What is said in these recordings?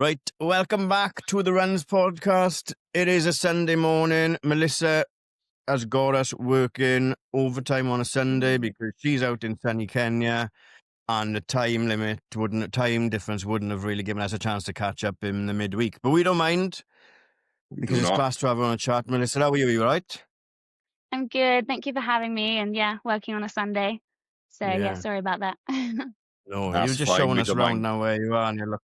Right, welcome back to the Runs podcast. It is a Sunday morning. Melissa has got us working overtime on a Sunday because she's out in sunny Kenya, and the time difference wouldn't have really given us a chance to catch up in the midweek. But we don't mind because it's class to have her on a chat. Melissa, how are you? Are you all right? I'm good. Thank you for having me. And yeah, working on a Sunday. So yeah, sorry about that. No, That's you're just fine, showing we us don't around mind. now where you are, and you look.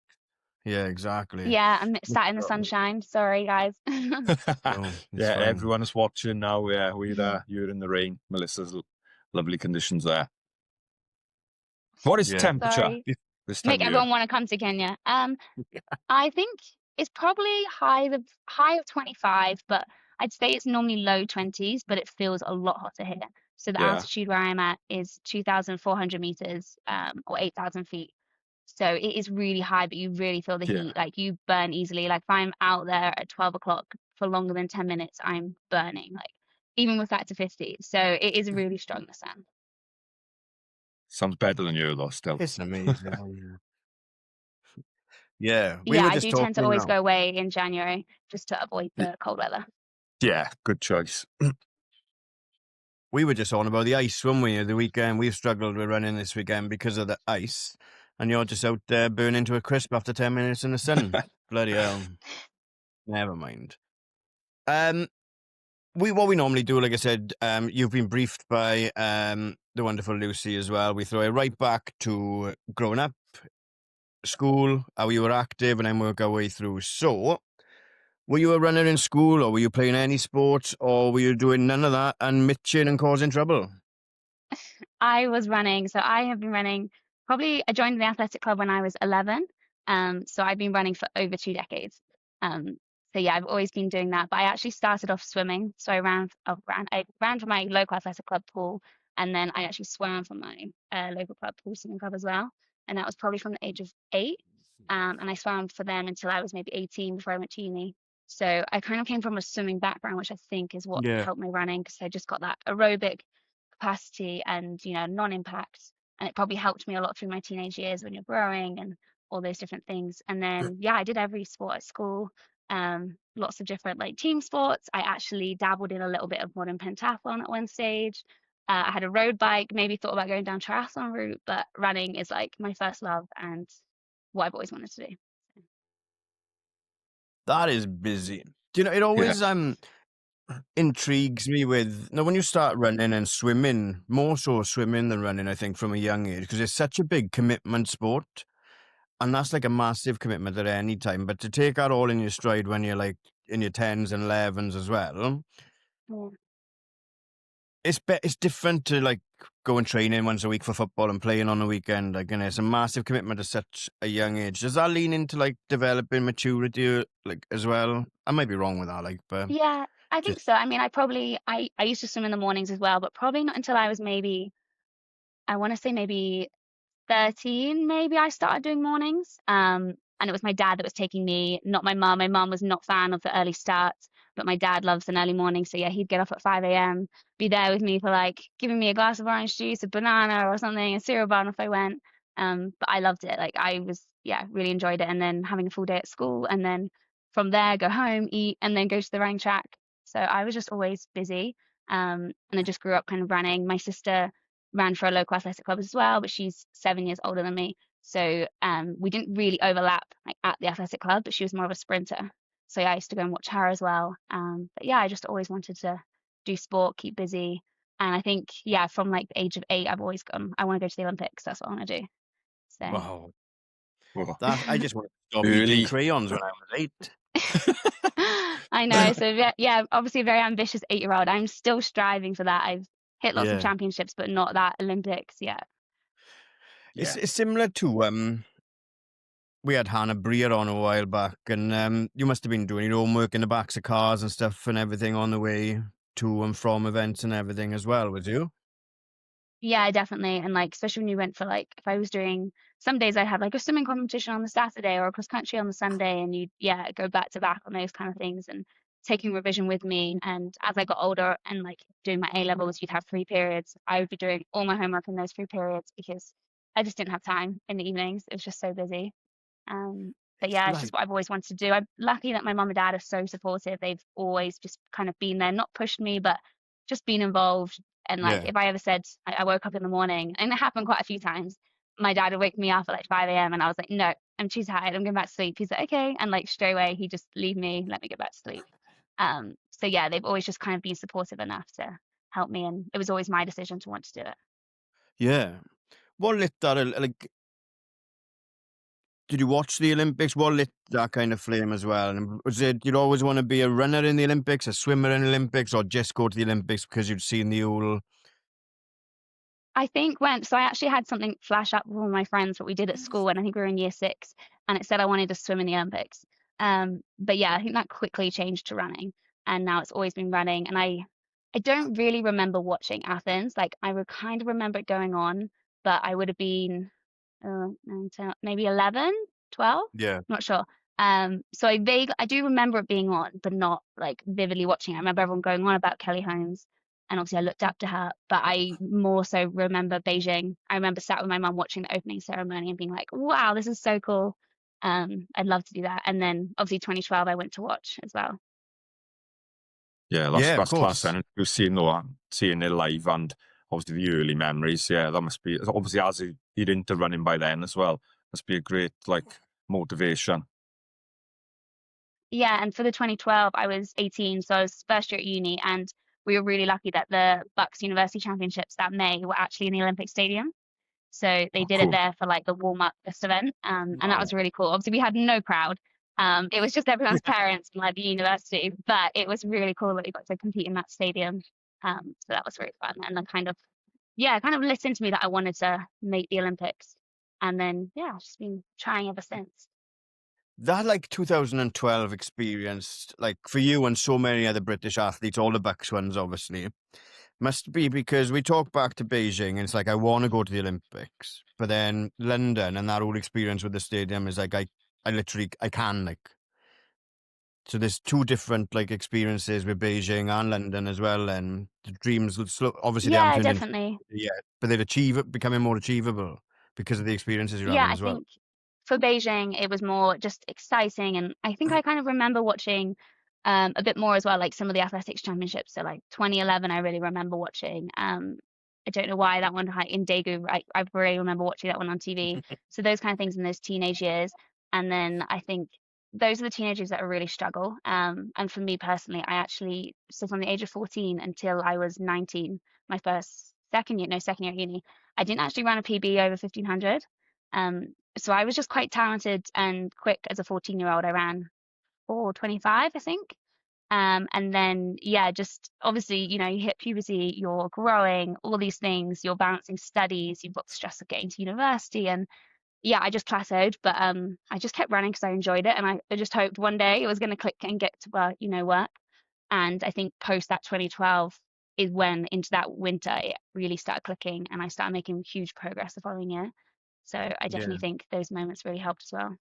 Yeah, exactly. Yeah, I'm sat in the sunshine. Sorry, guys. No, Yeah, fine. everyone is watching now. Yeah, you're in the rain. Melissa's lovely conditions there. What is temperature Sorry. this time Make of year? everyone want to come to Kenya. I think it's probably high of 25, but I'd say it's normally low 20s, but it feels a lot hotter here. So the Yeah. altitude where I'm at is 2,400 meters, or 8,000 feet. So it is really high, but you really feel the heat. Like you burn easily. Like if I'm out there at 12 o'clock for longer than 10 minutes, I'm burning. Like even with that to 50. So it is really strong, the sun. Sounds better than you though, still. It's amazing. Yeah, we Yeah, were I just do tend to talking always now. go away in January just to avoid the cold weather. Yeah, good choice. We were just on about the ice, weren't we? The weekend we've struggled with running this weekend because of the ice, and you're just out there burning to a crisp after 10 minutes in the sun. Bloody hell. Never mind. What we normally do, like I said, you've been briefed by the wonderful Lucy as well. We throw it right back to growing up, school, how you were active, and then work our way through. So, were you a runner in school, or were you playing any sports, or were you doing none of that and mitching and causing trouble? I was running. So I have been running I joined the athletic club when I was 11. So I've been running for over 2 decades. So yeah, I've always been doing that. But I actually started off swimming. So I ran for my local athletic club pool, and then I actually swam for my local club pool swimming club as well. And that was probably from the age of 8. And I swam for them until I was maybe 18 before I went to uni. So I kind of came from a swimming background, which I think is what Yeah. helped me running, because I just got that aerobic capacity and non-impact, and it probably helped me a lot through my teenage years when you're growing and all those different things. And then yeah, I did every sport at school, lots of different like team sports. I actually dabbled in a little bit of modern pentathlon at one stage. I had a road bike, maybe thought about going down triathlon route, but running is like my first love and what I've always wanted to do. That is busy. Do you know, it always intrigues me when you start running and swimming, more so swimming than running, I think, from a young age, because it's such a big commitment sport. And that's like a massive commitment at any time. But to take that all in your stride when you're like in your 10s and 11s as well, Yeah. it's different to like going training once a week for football and playing on the weekend. Like, and it's a massive commitment at such a young age. Does that lean into like developing maturity, like as well? I might be wrong with that, like, but Yeah, I think so. I mean, I used to swim in the mornings as well, but probably not until I was maybe, I want to say maybe 13, maybe I started doing mornings. And it was my dad that was taking me, not my mum. My mum was not a fan of the early starts, but my dad loves an early morning. So yeah, he'd get up at 5 a.m., be there with me for like giving me a glass of orange juice, a banana or something, a cereal bar if I went. But I loved it. Like I was, yeah, really enjoyed it. And then having a full day at school, and then from there go home, eat, and then go to the running track. So I was just always busy. And I just grew up kind of running. My sister ran for a local athletic club as well, but she's 7 years older than me. So we didn't really overlap like at the athletic club, but she was more of a sprinter. So yeah, I used to go and watch her as well. But yeah, I just always wanted to do sport, keep busy. And I think, yeah, from like the age of 8, I've always gone, I want to go to the Olympics. That's what I want to do. So wow. Whoa. I just want to stop Early. eating crayons when I was 8. I know. So yeah, obviously a very ambitious 8-year-old. I'm still striving for that. I've hit lots of championships, but not that Olympics yet. It's similar to we had Hannah Breer on a while back, and you must have been doing your homework in the backs of cars and stuff and everything on the way to and from events and everything as well, was you? Yeah, definitely. And like, especially when you went for like, if I was doing, some days I'd have like a swimming competition on the Saturday or a cross country on the Sunday, and you'd, yeah, go back to back on those kind of things and taking revision with me. And as I got older and like doing my A levels, you'd have 3 periods. I would be doing all my homework in those 3 periods because I just didn't have time in the evenings. It was just so busy. But yeah, it's just what I've always wanted to do. I'm lucky that my mum and dad are so supportive. They've always just kind of been there, not pushed me, but just been involved. And like, if I ever said I woke up in the morning, and it happened quite a few times, my dad would wake me up at like 5 a.m. and I was like, no, I'm too tired. I'm going back to sleep. He's like, okay. And like straight away, he just leave me, let me get back to sleep. So yeah, they've always just kind of been supportive enough to help me. And it was always my decision to want to do it. Yeah. What lit that, like, did you watch the Olympics? What lit that kind of flame as well? And was it, you'd always want to be a runner in the Olympics, a swimmer in the Olympics, or just go to the Olympics because you'd seen the whole... I think so I actually had something flash up with all my friends, what we did at school, and I think we were in year 6, and it said I wanted to swim in the Olympics. But yeah, I think that quickly changed to running, and now it's always been running. And I don't really remember watching Athens. Like, I would kind of remember it going on, but I would have been 9, 10, maybe 11, 12, Yeah. not sure. So I do remember it being on, but not like vividly watching it. I remember everyone going on about Kelly Holmes, and obviously I looked up to her, but I more so remember Beijing. I remember sat with my mum watching the opening ceremony and being like, wow, this is so cool. I'd love to do that. And then obviously 2012 I went to watch as well. Yeah, that's class. And you've seen it live, and obviously the early memories. Yeah, that must be, obviously as you're into running by then as well, must be a great like motivation. Yeah, and for the 2012 I was 18, so I was first year at uni, and we were really lucky that the Bucks University Championships that May were actually in the Olympic Stadium. So they did it there for like the warm-up this event, and that was really cool. Obviously we had no crowd. It was just everyone's parents and like the university, but it was really cool that we got to compete in that stadium. So that was really fun, and then kind of lit into me that I wanted to make the Olympics, and then yeah, I've just been trying ever since. That like 2012 experience, like for you and so many other British athletes, all the Bucks ones obviously, must be because we talk back to Beijing and it's like, I want to go to the Olympics, but then London and that whole experience with the stadium is like, I can, like, so there's two different like experiences with Beijing and London as well, and the dreams obviously they Yeah, haven't turned definitely. but they're becoming more achievable because of the experiences you're having as well. I think for Beijing, it was more just exciting. And I think I kind of remember watching a bit more as well, like some of the athletics championships. So like 2011, I really remember watching. I don't know why that one in Daegu, I really remember watching that one on TV. So those kind of things in those teenage years. And then I think those are the teenagers that really struggle. And for me personally, so from the age of 14 until I was 19, my second year at uni, I didn't actually run a PB over 1500. So I was just quite talented and quick as a 14-year-old. I ran 4:25, I think. And then, yeah, just obviously, you hit puberty, you're growing, all these things, you're balancing studies, you've got the stress of getting to university. And yeah, I just plateaued, but I just kept running because I enjoyed it. And I just hoped one day it was going to click and get to work. And I think post that 2012 is when into that winter it really started clicking, and I started making huge progress the following year. So I definitely think those moments really helped as well.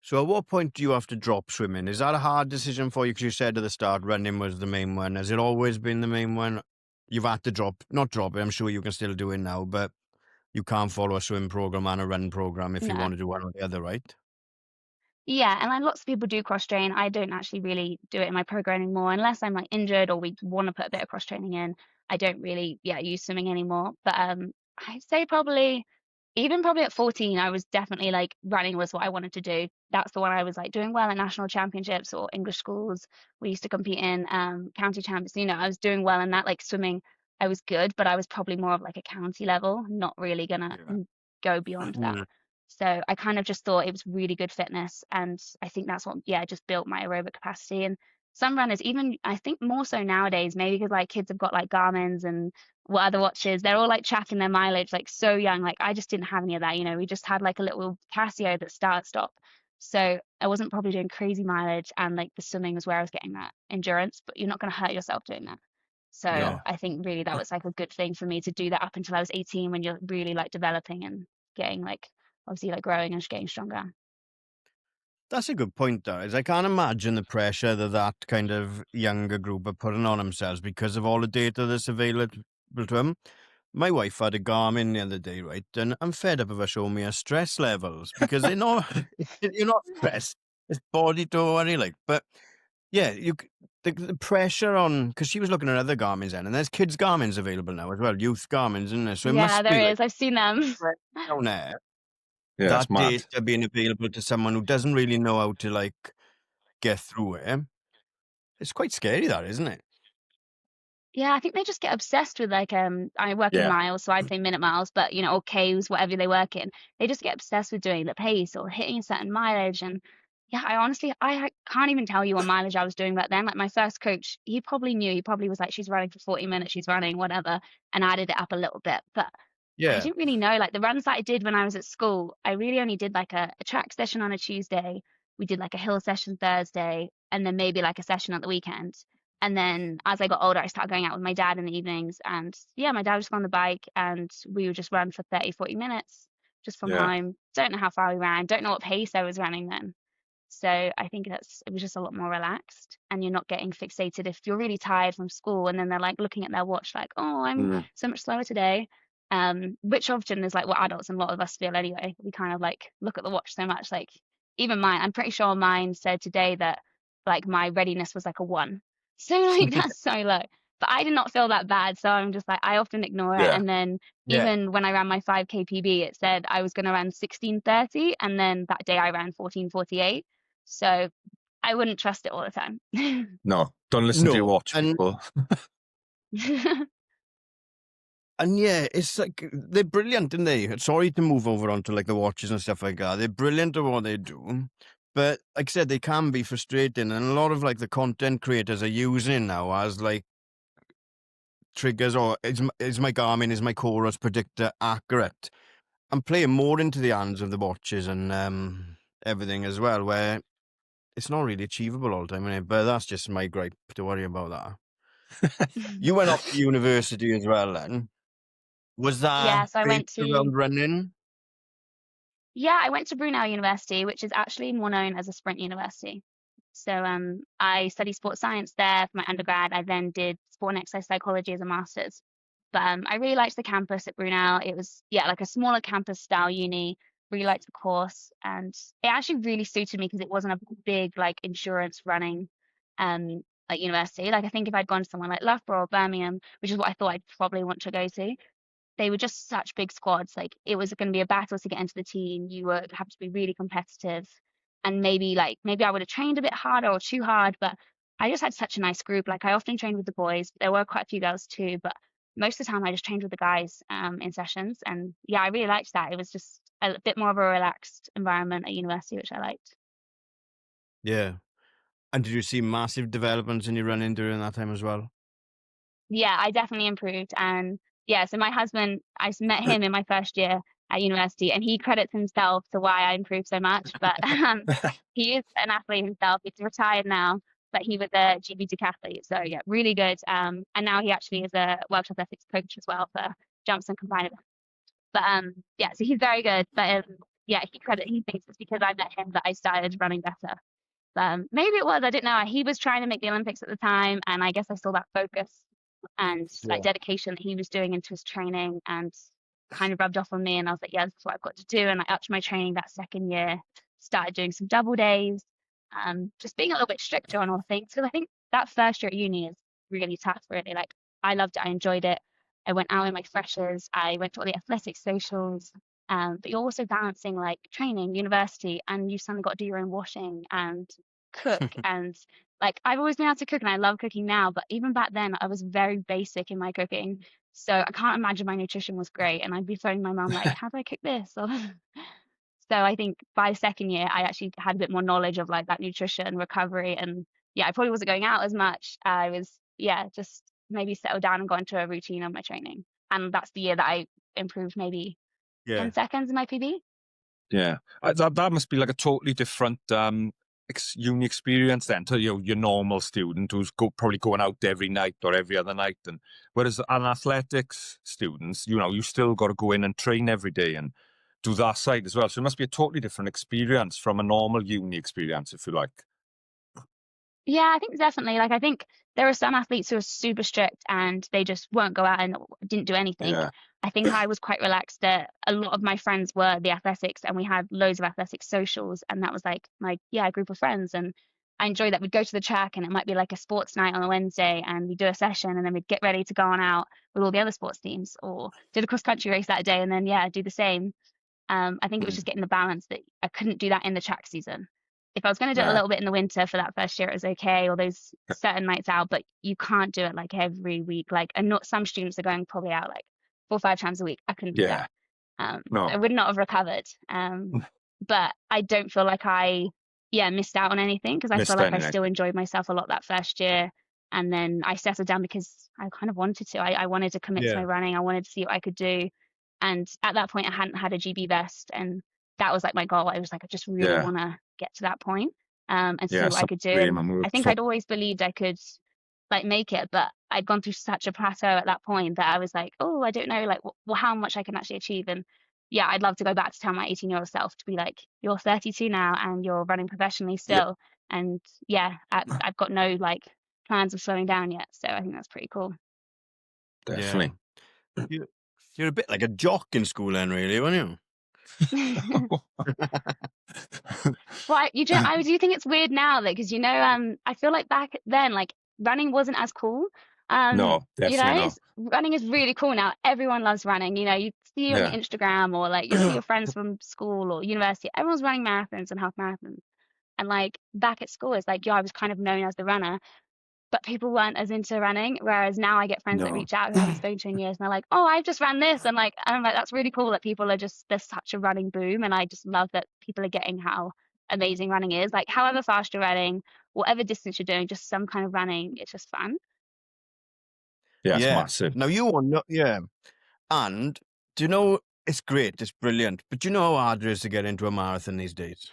So at what point do you have to drop swimming? Is that a hard decision for you? Because you said at the start running was the main one. Has it always been the main one? You've had to not drop it. I'm sure you can still do it now, but you can't follow a swim program and a run program if you want to do one or the other, right? Yeah, and lots of people do cross train. I don't actually really do it in my program anymore unless I'm like injured or we want to put a bit of cross training in. I don't really use swimming anymore. But I'd say probably at 14, I was definitely like running was what I wanted to do. That's the one I was like doing well at national championships or English schools. We used to compete in county champions. I was doing well in that. Like swimming, I was good, but I was probably more of like a county level, not really gonna go beyond that. So I kind of just thought it was really good fitness, and I think that's what just built my aerobic capacity. And some runners, even I think more so nowadays, maybe because like kids have got like Garmin's and what other watches, they're all like tracking their mileage like so young. Like I just didn't have any of that. We just had like a little Casio that stop. So I wasn't probably doing crazy mileage, and like the swimming was where I was getting that endurance, but you're not going to hurt yourself doing that. So I think really that was like a good thing for me to do that up until I was 18, when you're really like developing and getting like obviously like growing and getting stronger. That's a good point, though, is I can't imagine the pressure that kind of younger group are putting on themselves because of all the data that's available to them. My wife had a Garmin the other day, right? And I'm fed up of her showing me her stress levels because they're not, you're not stressed. It's body to worry, like. But yeah, the pressure on, because she was looking at other Garmins then, and there's kids' Garmins available now as well, youth Garmins, isn't there? So it Yeah, must there be like is. I've seen them. down there, Yeah, it's that mad. data being available to someone who doesn't really know how to like get through it. It's quite scary, that, isn't it? Yeah, I think they just get obsessed with like I work in Yeah. miles, so I'd say minute miles, but you know, or Ks, whatever they work in. They just get obsessed with doing the pace or hitting a certain mileage. And yeah, I honestly can't even tell you what mileage I was doing back then. Like my first coach, he probably knew, he probably was like, she's running for 40 minutes, she's running, whatever, and added it up a little bit. But I Yeah. didn't really know. Like the runs that I did when I was at school, I really only did like a track session on a Tuesday. We did like a hill session Thursday, and then maybe like a session at the weekend. And then as I got older, I started going out with my dad in the evenings. And yeah, my dad was on the bike and we would just run for 30, 40 minutes just from Yeah. home. Don't know how far we ran. Don't know what pace I was running then. So I think it was just a lot more relaxed and you're not getting fixated if you're really tired from school and then they're like looking at their watch like, oh, I'm so much slower today. Which often is like what adults and a lot of us feel anyway. We kind of like look at the watch so much. Like even mine, I'm pretty sure mine said today that like my readiness was like a 1. So like that's so low. But I did not feel that bad. So I'm just like, I often ignore it. Yeah. And then Yeah. even when I ran my 5K PB, it said I was going to run 16:30. And then that day I ran 14:48. So I wouldn't trust it all the time. No, don't listen to your watch, people. And yeah, it's like they're brilliant, aren't they? Sorry to move over onto like the watches and stuff like that. They're brilliant at what they do, but like I said, they can be frustrating, and a lot of like the content creators are using now as like triggers, or is my Garmin, is my Chorus predictor accurate? I'm playing more into the hands of the watches and everything as well, where it's not really achievable all the time, innit? But that's just my gripe to worry about that. You went off to university as well then. Was Yeah, that so I went based to around running? I went to Brunel University, which is actually more known as a sprint university. So I studied sports science there for my undergrad. I then did sport and exercise psychology as a master's. But I really liked the campus at Brunel. It was like a smaller campus style uni. Really liked the course, and it actually really suited me because it wasn't a big like insurance running like university. Like I think if I'd gone to somewhere like Loughborough or Birmingham, which is what I thought I'd probably want to go to, they were just such big squads. Like it was going to be a battle to get into the team. You would have to be really competitive. And maybe I would have trained a bit harder or too hard, but I just had such a nice group. Like I often trained with the boys. There were quite a few girls too, but most of the time I just trained with the guys in sessions. And yeah, I really liked that. It was just a bit more of a relaxed environment at university, which I liked. Yeah. And did you see massive developments in your running during that time as well? Yeah, I definitely improved. And yeah, so my husband, I met him in my first year at university, and he credits himself to why I improved so much. But he is an athlete himself. He's retired now, but he was a GB decathlete. So yeah, really good. And now he actually is a World Athletics coach as well for jumps and combined events. But yeah, so he's very good. But yeah, he thinks it's because I met him that I started running better. Maybe it was, I didn't know. He was trying to make the Olympics at the time, and I guess I saw that focus and like dedication that he was doing into his training and kind of rubbed off on me. And I was like, yeah, that's what I've got to do. And I upped my training that second year, started doing some double days, just being a little bit stricter on all things. Because I think that first year at uni is really tough, really. Like I loved it, I enjoyed it. I went out in my freshers, I went to all the athletic socials. But you're also balancing like training, university, and you suddenly got to do your own washing and cook. And like I've always been able to cook and I love cooking now, but even back then I was very basic in my cooking. So I can't imagine my nutrition was great. And I'd be phoning my mum like, how do I cook this? Or so I think by the second year I actually had a bit more knowledge of like that nutrition recovery. And yeah, I probably wasn't going out as much. I was just maybe settled down and got into a routine of my training. And that's the year that I improved maybe 10 seconds in my PB. Yeah, that must be like a totally different uni experience then to your normal student who's probably going out every night or every other night. And whereas an athletics students, you still got to go in and train every day and do that side as well. So it must be a totally different experience from a normal uni experience, if you like. Yeah, I think definitely. Like, I think there are some athletes who are super strict and they just won't go out and didn't do anything. Yeah. I think I was quite relaxed. That a lot of my friends were the athletics, and we had loads of athletics socials, and that was like my group of friends. And I enjoyed that. We'd go to the track, and it might be like a sports night on a Wednesday, and we'd do a session, and then we'd get ready to go on out with all the other sports teams, or did a cross country race that day, and then do the same. I think it was Mm. just getting the balance that I couldn't do that in the track season. If I was going to do it a Yeah. little bit in the winter for that first year, it was okay, or those certain nights out, but you can't do it like every week. Like, and not some students are going probably out like 4 or 5 times a week. I couldn't do Yeah. that. I No. would not have recovered. But I don't feel like I, missed out on anything, because I feel Missed like I anything. still enjoyed myself a lot that first year. And then I settled down because I kind of wanted to. I wanted to commit to my running. I wanted to see what I could do. And at that point, I hadn't had a GB vest, and that was like my goal. I was like, I just really Yeah. want to get to that point, and see Yeah. what I could do. Dream And and I work think for. I'd always believed I could like make it, but I'd gone through such a plateau at that point that I was like, oh, I don't know, like, well, how much I can actually achieve. And yeah, I'd love to go back to tell my 18-year-old self to be like, you're 32 now and you're running professionally Yeah. still. And I've got no like plans of slowing down yet. So I think that's pretty cool. Definitely. You're a bit like a jock in school then, really, weren't you? Well, I do think it's weird now, like, because I feel like back then, like, running wasn't as cool. No, definitely not. Running is really cool now. Everyone loves running. You see on Yeah. Instagram, or like you see your friends from school or university. Everyone's running marathons and half marathons. And like back at school, it's like, I was kind of known as the runner, but people weren't as into running. Whereas now I get friends that No. reach out who I haven't spoken to in years, and they're like, oh, I've just ran this. And I'm like, that's really cool that people are just, there's such a running boom. And I just love that people are getting how amazing running is. Like, however fast you're running, whatever distance you're doing, just some kind of running, it's just fun. Yeah, it's massive. Now you want, and do you know, it's great, it's brilliant, but do you know how hard it is to get into a marathon these days?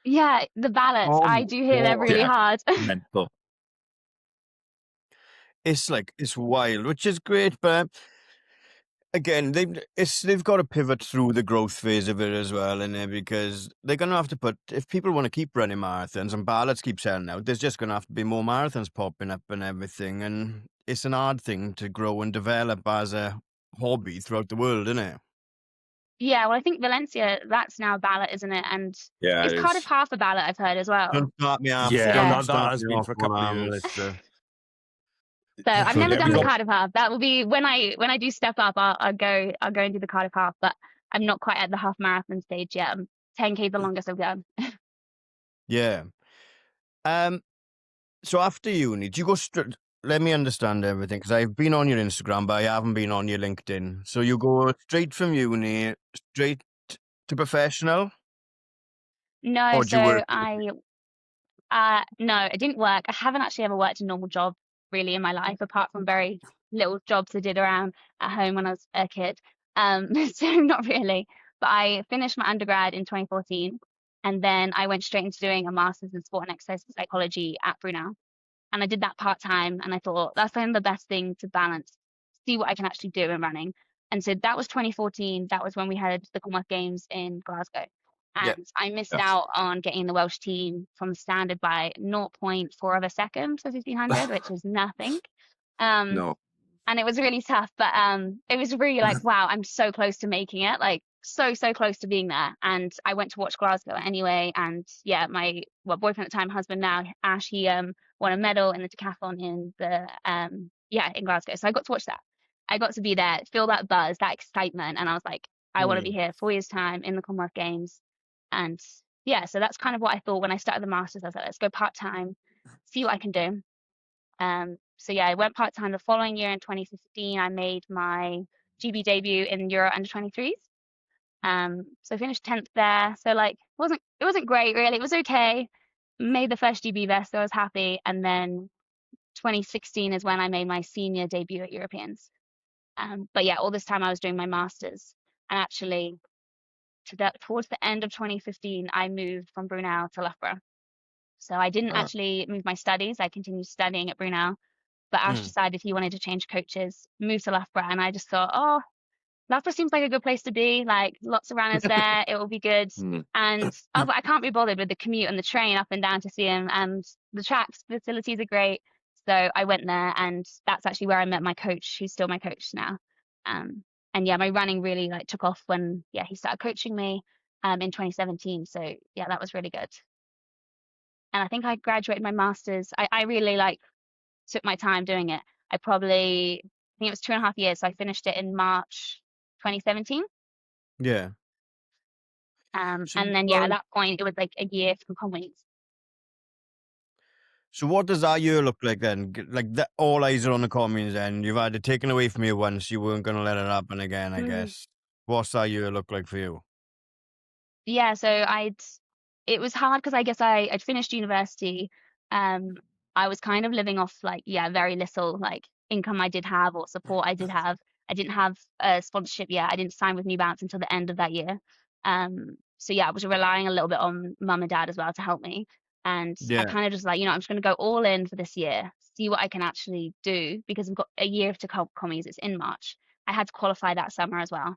Yeah, the balance. I do hear they're really hard. Mental. It's like, it's wild, which is great, but again, they've got to pivot through the growth phase of it as well, because they're going to have to put, if people want to keep running marathons and ballots keep selling out, there's just going to have to be more marathons popping up and everything, and it's an hard thing to grow and develop as a hobby throughout the world, isn't it? Yeah, well, I think Valencia, that's now a ballot, isn't it? And Yeah, is it Cardiff is. half a ballot, I've heard as well. Don't start me off. Yeah, Yeah. that has been for a couple of years. So I've never yeah, done we the got- Cardiff half. That will be when I do step up. I'll go and do the Cardiff half, but I'm not quite at the half marathon stage yet. 10K the longest I've done. Yeah. So after uni, do you go straight? Let me understand everything, because I've been on your Instagram, but I haven't been on your LinkedIn. So you go straight from uni, straight to professional? No, Or do you so work? no, it didn't work. I haven't actually ever worked a normal job really in my life, apart from very little jobs I did around at home when I was a kid. So not really. But I finished my undergrad in 2014, and then I went straight into doing a master's in sport and exercise psychology at Brunel. And I did that part time, and I thought that's kind of the best thing to balance, see what I can actually do in running. And so that was 2014. That was when we had the Commonwealth Games in Glasgow. And I missed out on getting the Welsh team from the standard by 0.4 of a second for 1500, which is nothing. No. And it was really tough, but it was really like, wow, I'm so close to making it, like so close to being there. And I went to watch Glasgow anyway, and yeah, my boyfriend at the time, husband now, Ash, he won a medal in the decathlon in the in Glasgow. So I got to watch that. I got to be there, feel that buzz, that excitement, and I was like, I want to be here 4 years time in the Commonwealth Games. And yeah, so that's kind of what I thought when I started the masters. I was like, let's go part time, see what I can do. So yeah, I went part time the following year in 2015. I made my GB debut in Euro under 23s. So I finished 10th there. So like it wasn't great really. It was okay. Made the first GB vest, so I was happy. And then 2016 is when I made my senior debut at Europeans. But yeah, all this time I was doing my masters, and actually towards the end of 2015, I moved from Brunel to Loughborough. So I didn't actually move my studies. I continued studying at Brunel. But Ash decided he wanted to change coaches, move to Loughborough, and I just thought, oh, Loughborough seems like a good place to be. Like lots of runners there. It will be good. And I can't be bothered with the commute and the train up and down to see him. And the tracks facilities are great. So I went there, and that's actually where I met my coach, who's still my coach now. And yeah, my running really like took off when he started coaching me in 2017. So yeah, that was really good. And I think I graduated my master's. I really like took my time doing it. I think it was 2.5 years. So I finished it in March 2017. Yeah. And then at that point it was like a year from Commonwealth. So what does that year look like then? Like all eyes are on the communes then. You've had it taken away from you once. You weren't going to let it happen again, I guess. What's that year look like for you? Yeah, so it was hard because I guess I'd finished university. I was kind of living off like, very little like income I did have or support I did have. I didn't have a sponsorship yet. I didn't sign with New Balance until the end of that year. So I was relying a little bit on mum and dad as well to help me. And I kind of just like, I'm just going to go all in for this year, see what I can actually do, because we've got a year to commies. It's in March. I had to qualify that summer as well.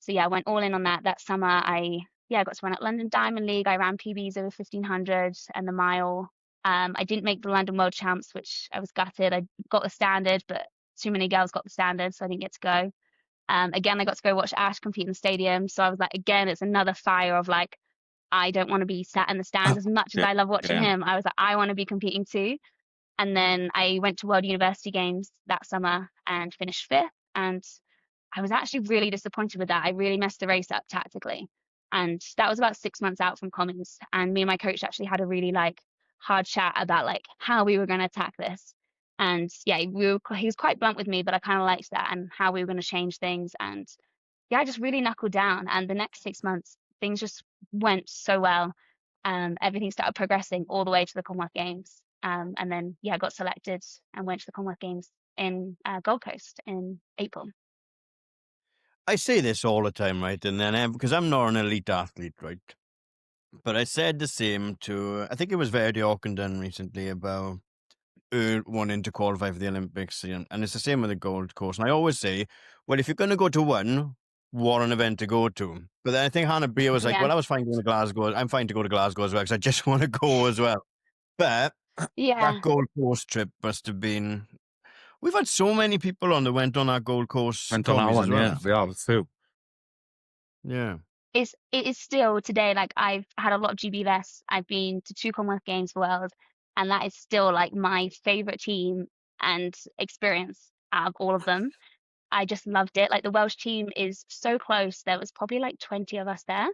So I went all in on that summer. I got to run at London Diamond League. I ran PBs over 1500 and the mile. I didn't make the London World Champs, which I was gutted. I got the standard, but too many girls got the standard, so I didn't get to go. Again, I got to go watch Ash compete in the stadium. So I was like, again, it's another fire of like, I don't want to be sat in the stands as much as I love watching him. I was like, I want to be competing too. And then I went to World University Games that summer and finished 5th. And I was actually really disappointed with that. I really messed the race up tactically. And that was about 6 months out from Commons. And me and my coach actually had a really like hard chat about like how we were going to attack this. And he was quite blunt with me, but I kind of liked that, and how we were going to change things. And I just really knuckled down. And the next 6 months, things just went so well. Everything started progressing all the way to the Commonwealth Games. And then I got selected and went to the Commonwealth Games in Gold Coast in April. I say this all the time, right? And then because I'm not an elite athlete, right? But I said the same to, I think it was Verdi Ockenden recently about wanting to qualify for the Olympics. And it's the same with the Gold Coast. And I always say, well, if you're going to go to one, what an event to go to. But then I think Hannah Beer was like, well, I was fine going to Glasgow. I'm fine to go to Glasgow as well, because I just want to go as well. But that Gold Coast trip must have been... We've had so many people on that went on that Gold Coast. Went on that one, well. We have too. Yeah. It is still today, like I've had a lot of GB vests. I've been to 2 Commonwealth Games World, and that is still like my favorite team and experience out of all of them. I just loved it. Like the Welsh team is so close. There was probably like 20 of us there.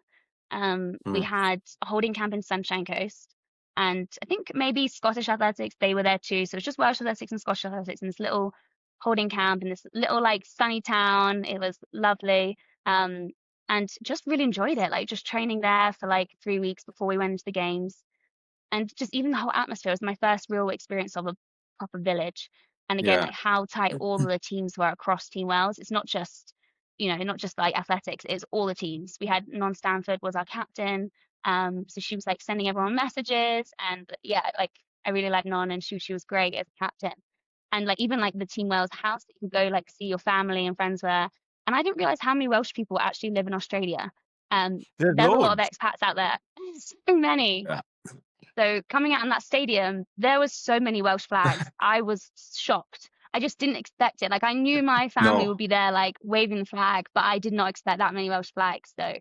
We had a holding camp in Sunshine Coast, and I think maybe Scottish Athletics, they were there too. So it's just Welsh Athletics and Scottish Athletics in this little holding camp in this little like sunny town. It was lovely. And just really enjoyed it, like just training there for like 3 weeks before we went into the games. And just even the whole atmosphere was my first real experience of a proper village. And again, like how tight all the teams were across Team Wales. It's not just, not just like athletics, it's all the teams. We had Non Stanford was our captain. So she was like sending everyone messages, and like I really liked Non, and she was great as a captain. And like even like the Team Wales house that you can go like see your family and friends there. And I didn't realize how many Welsh people actually live in Australia. There's a lot of expats out there. So many. Yeah. So coming out in that stadium, there was so many Welsh flags. I was shocked. I just didn't expect it. Like I knew my family would be there, like waving the flag, but I did not expect that many Welsh flags. So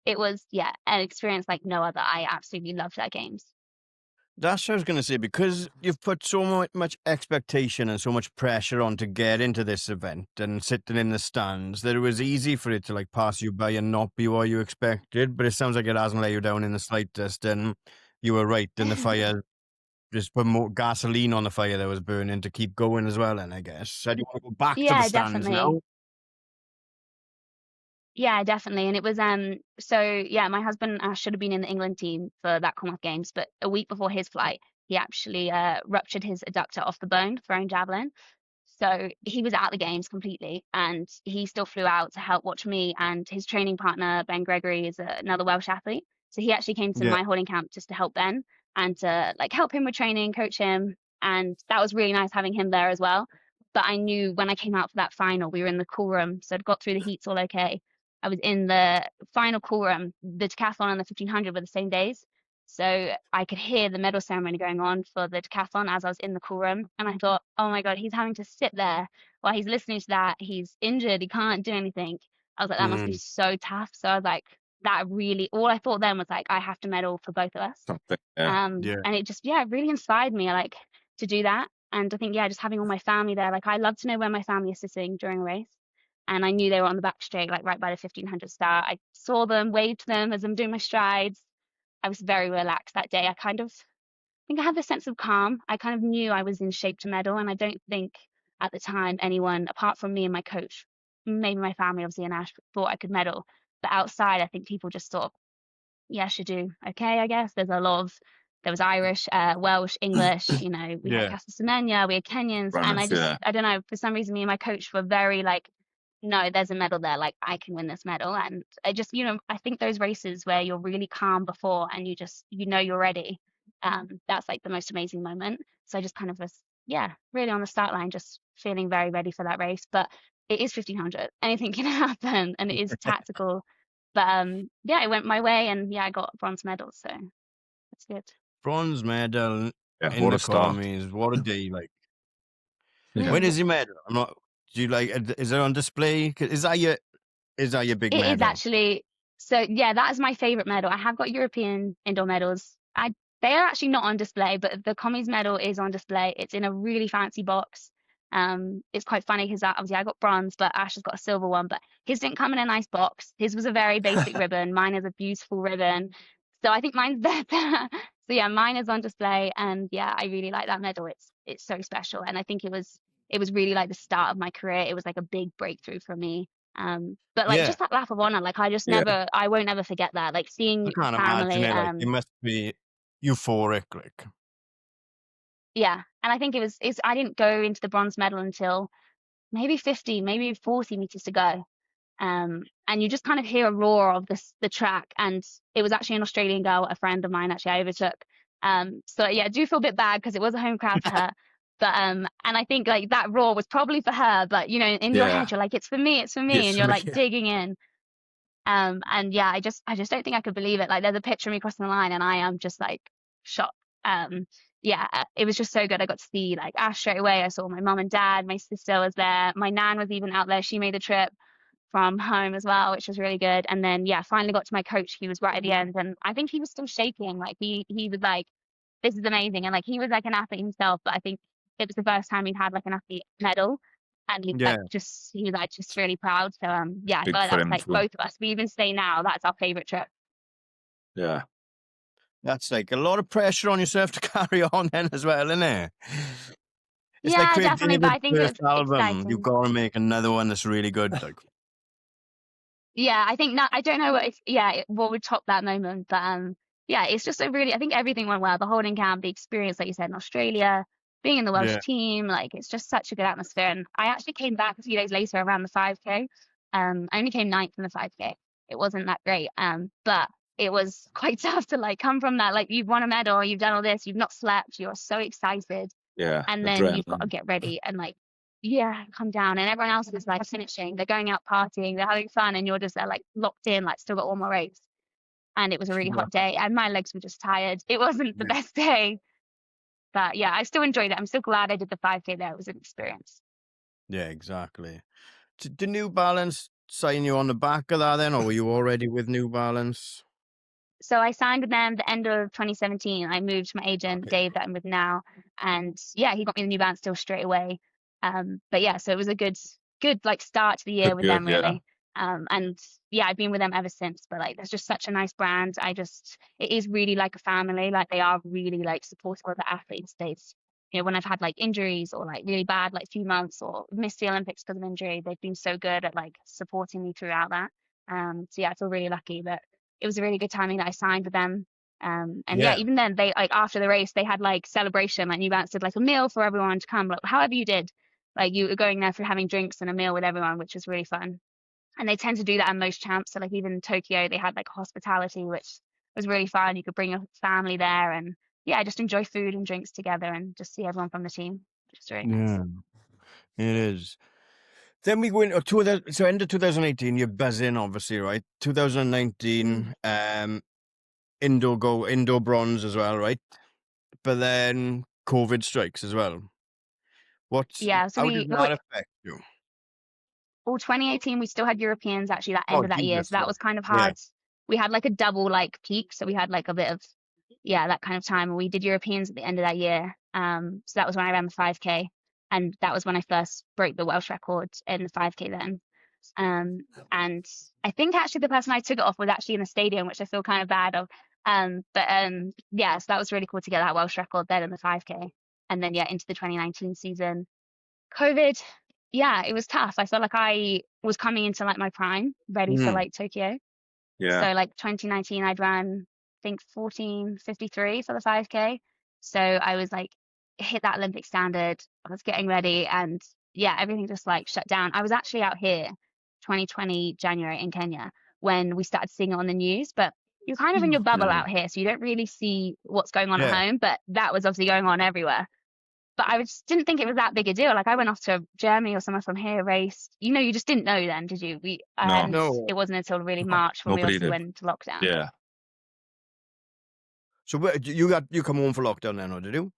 it was, an experience like no other. I absolutely loved that games. That's what I was going to say, because you've put so much expectation and so much pressure on to get into this event and sitting in the stands, that it was easy for it to like pass you by and not be what you expected. But it sounds like it hasn't let you down in the slightest, and you were right. And the fire just put more gasoline on the fire that was burning to keep going as well. And I guess, so do you want to go back to the stands now? Yeah, definitely. And it was my husband should have been in the England team for that Commonwealth Games, but a week before his flight, he actually ruptured his adductor off the bone throwing javelin. So he was out the games completely, and he still flew out to help watch me. And his training partner, Ben Gregory, is another Welsh athlete. So he actually came to my holding camp just to help Ben and to like help him with training, coach him. And that was really nice having him there as well. But I knew when I came out for that final, we were in the call room, so I'd got through the heats all okay. I was in the final call room. The decathlon and the 1500 were the same days, so I could hear the medal ceremony going on for the decathlon as I was in the call room, and I thought, oh my God, he's having to sit there while he's listening to that. He's injured, he can't do anything. I was like, that must be so tough. So I was like, that really, all I thought then was like, I have to medal for both of us. And it just, really inspired me like to do that. And I think, just having all my family there, like I love to know where my family is sitting during a race. And I knew they were on the back straight, like right by the 1500 start. I saw them, waved to them as I'm doing my strides. I was very relaxed that day. I think I had this sense of calm. I kind of knew I was in shape to medal. And I don't think at the time anyone, apart from me and my coach, maybe my family, obviously, and Ash, thought I could medal. But outside, I think people just thought, yeah, should do okay, I guess. There was Irish, Welsh, English, we had Casper Semenya, we had Kenyans, and I don't know, for some reason, me and my coach were very like, no, there's a medal there, like I can win this medal. And I just, I think those races where you're really calm before and you just, you're ready, that's like the most amazing moment. So I just kind of was, really on the start line, just feeling very ready for that race. But it is 1500, anything can happen, and it is tactical. But it went my way, and I got a bronze medal, so that's good. Bronze medal in the commies. What a day! Like, when is your medal? Do you like? Is it on display? Is that your big medal? It is actually. So that is my favorite medal. I have got European indoor medals. They are actually not on display, but the commies medal is on display. It's in a really fancy box. It's quite funny because obviously I got bronze, but Ash has got a silver one, but his didn't come in a nice box. His was a very basic ribbon. Mine is a beautiful ribbon. So I think mine's better. So mine is on display, and I really like that medal. It's so special, and I think it was really like the start of my career. It was like a big breakthrough for me. But like just that lap of honor, like I just I won't ever forget that. Like seeing I can't family. imagine it, like, it must be euphoric, like. Yeah, and I think I didn't go into the bronze medal until maybe 50, maybe 40 meters to go. And you just kind of hear a roar of the track, and it was actually an Australian girl, a friend of mine, actually I overtook. So I do feel a bit bad because it was a home crowd for her. But and I think like that roar was probably for her, but in your head you're like, it's for me, and you're like digging in. And I just don't think I could believe it. Like there's a picture of me crossing the line, and I am just like shocked. It was just so good. I got to see like Ash straight away. I saw my mom and dad, my sister was there, my nan was even out there. She made the trip from home as well, which was really good. And then finally got to my coach. He was right at the end, and I think he was still shaking. Like he was like, this is amazing. And like he was like an athlete himself, but I think it was the first time he'd had like an athlete medal, and he was like just really proud. So I feel like that's like both of us. We even say now that's our favorite trip. Yeah. That's like a lot of pressure on yourself to carry on then as well, isn't it? It's like definitely, but I think it's exciting. You've got to make another one that's really good. Like. I think I don't know what would top that moment, but it's just I think everything went well. The holding camp, the experience, like you said, in Australia, being in the Welsh team, like it's just such a good atmosphere. And I actually came back a few days later around the 5K. I only came 9th in the 5K. It wasn't that great, but it was quite tough to like come from that. Like you've won a medal, you've done all this, you've not slept, you're so excited, and then you've got to get ready and like come down, and everyone else is like finishing, they're going out partying, they're having fun, and you're just there like locked in, like still got one more race. And it was a really hot day, and my legs were just tired. It wasn't the best day, but I still enjoyed it. I'm so glad I did the 5K there. It was an experience. Yeah, exactly. Did New Balance sign you on the back of that then, or were you already with New Balance? So I signed with them the end of 2017. I moved to my agent, Dave, that I'm with now. And he got me the New Balance deal straight away. But so it was a good like start to the year with them, really. And I've been with them ever since. But like, there's just such a nice brand. It is really like a family. Like they are really like supportive of the athletes. When I've had like injuries or like really bad like few months or missed the Olympics because of injury, they've been so good at like supporting me throughout that. I feel really lucky that it was a really good timing that I signed with them. Even then they like after the race they had like celebration, like New Balance did like a meal for everyone to come, like however you did, like you were going there for having drinks and a meal with everyone, which was really fun. And they tend to do that in most champs. So like even in Tokyo they had like hospitality, which was really fun. You could bring your family there and just enjoy food and drinks together and just see everyone from the team, which is really nice. It is. Then we go into so end of 2018, you're buzzing, obviously, right? 2019, indoor bronze as well, right? But then COVID strikes as well. Yeah, so how did that affect you? Well, 2018, we still had Europeans actually that end of that year. So that was kind of Yeah. hard. We had like a double like peak. So we had like a bit of, that kind of time. And we did Europeans at the end of that year. So that was when I ran the 5K. And that was when I first broke the Welsh record in the 5K then. And I think actually the person I took it off was actually in the stadium, which I feel kind of bad of. Yeah, so that was really cool to get that Welsh record then in the 5K. And then, into the 2019 season. COVID, it was tough. I felt like I was coming into like my prime, ready for like Tokyo. Yeah. So like 2019, I'd ran, I think 14:53 for the 5K. So I was like, hit that Olympic standard. I was getting ready and everything just like shut down. I was actually out here 2020 January in Kenya when we started seeing it on the news, but you're kind of in your bubble out here. So you don't really see what's going on at home, but that was obviously going on everywhere. But I just didn't think it was that big a deal. Like I went off to Germany or somewhere from here, raced. You just didn't know then, did you? No. It wasn't until really March when we obviously went into lockdown. Yeah. So you come home for lockdown then, or did you?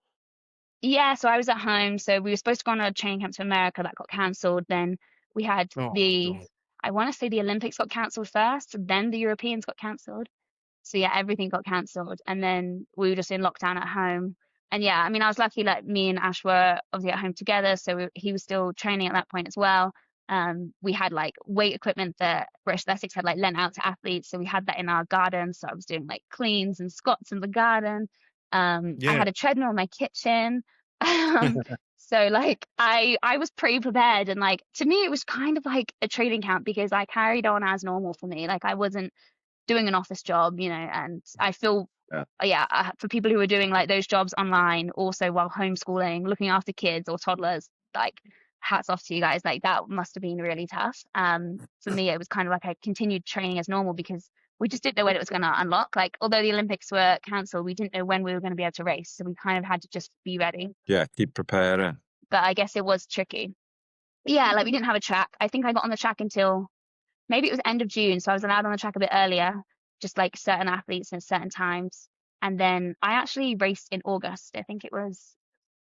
Yeah, so I was at home. So we were supposed to go on a training camp to America that got cancelled. Then we had I want to say the Olympics got cancelled first, then the Europeans got cancelled. So everything got cancelled. And then we were just in lockdown at home. And I mean, I was lucky that me and Ash were obviously at home together. So he was still training at that point as well. We had like weight equipment that British Athletics had like lent out to athletes. So we had that in our garden. So I was doing like cleans and squats in the garden. I had a treadmill in my kitchen. So like I was pretty prepared. And like, to me, it was kind of like a training camp because I carried on as normal for me. Like I wasn't doing an office job, and I feel for people who are doing like those jobs online also while homeschooling, looking after kids or toddlers, like hats off to you guys. Like that must have been really tough. For me it was kind of like I continued training as normal because we just didn't know when it was going to unlock. Like although the Olympics were cancelled, we didn't know when we were going to be able to race, so we kind of had to just be ready. Keep preparing. But I guess it was tricky. Like we didn't have a track. I think I got on the track until maybe it was end of June, so I was allowed on the track a bit earlier, just like certain athletes at certain times. And then I actually raced in August. I think it was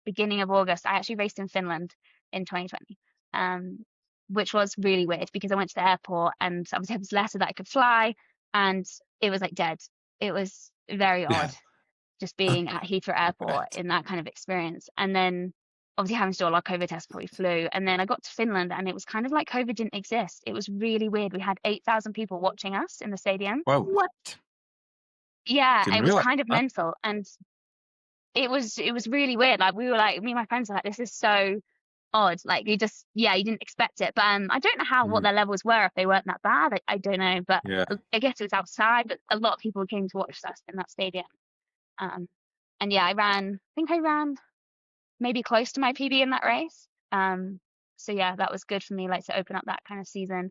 beginning of August. I actually raced in Finland in 2020, which was really weird because I went to the airport and obviously had this letter that I could fly, and it was like dead. It was very odd just being at Heathrow Airport in that kind of experience. And then obviously having to do all our COVID tests before we flew. And then I got to Finland and it was kind of like COVID didn't exist. It was really weird. We had 8,000 people watching us in the stadium. Wow. What? Yeah, it was kind of mental. And it was really weird. Like we were like, me and my friends were like, this is so odd. Like you just, you didn't expect it. But I don't know what their levels were, if they weren't that bad. I don't know. But I guess it was outside, but a lot of people came to watch us in that stadium. And I think I ran maybe close to my PB in that race. So that was good for me, like to open up that kind of season.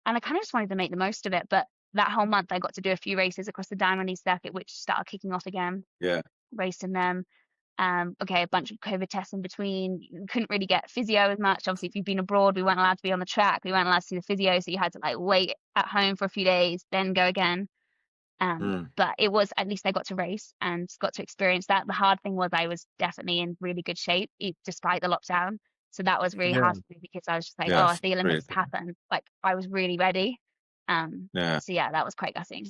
And I kind of just wanted to make the most of it. But that whole month I got to do a few races across the Diamond League circuit, which started kicking off again. Yeah. Racing them. A bunch of COVID tests in between. You couldn't really get physio as much. Obviously, if you've been abroad, we weren't allowed to be on the track. We weren't allowed to see the physio, so you had to like wait at home for a few days, then go again. But it was, at least I got to race and got to experience that. The hard thing was I was definitely in really good shape despite the lockdown. So that was really hard for me because I was just like, if the Olympics happen, like I was really ready. So that was quite gutting.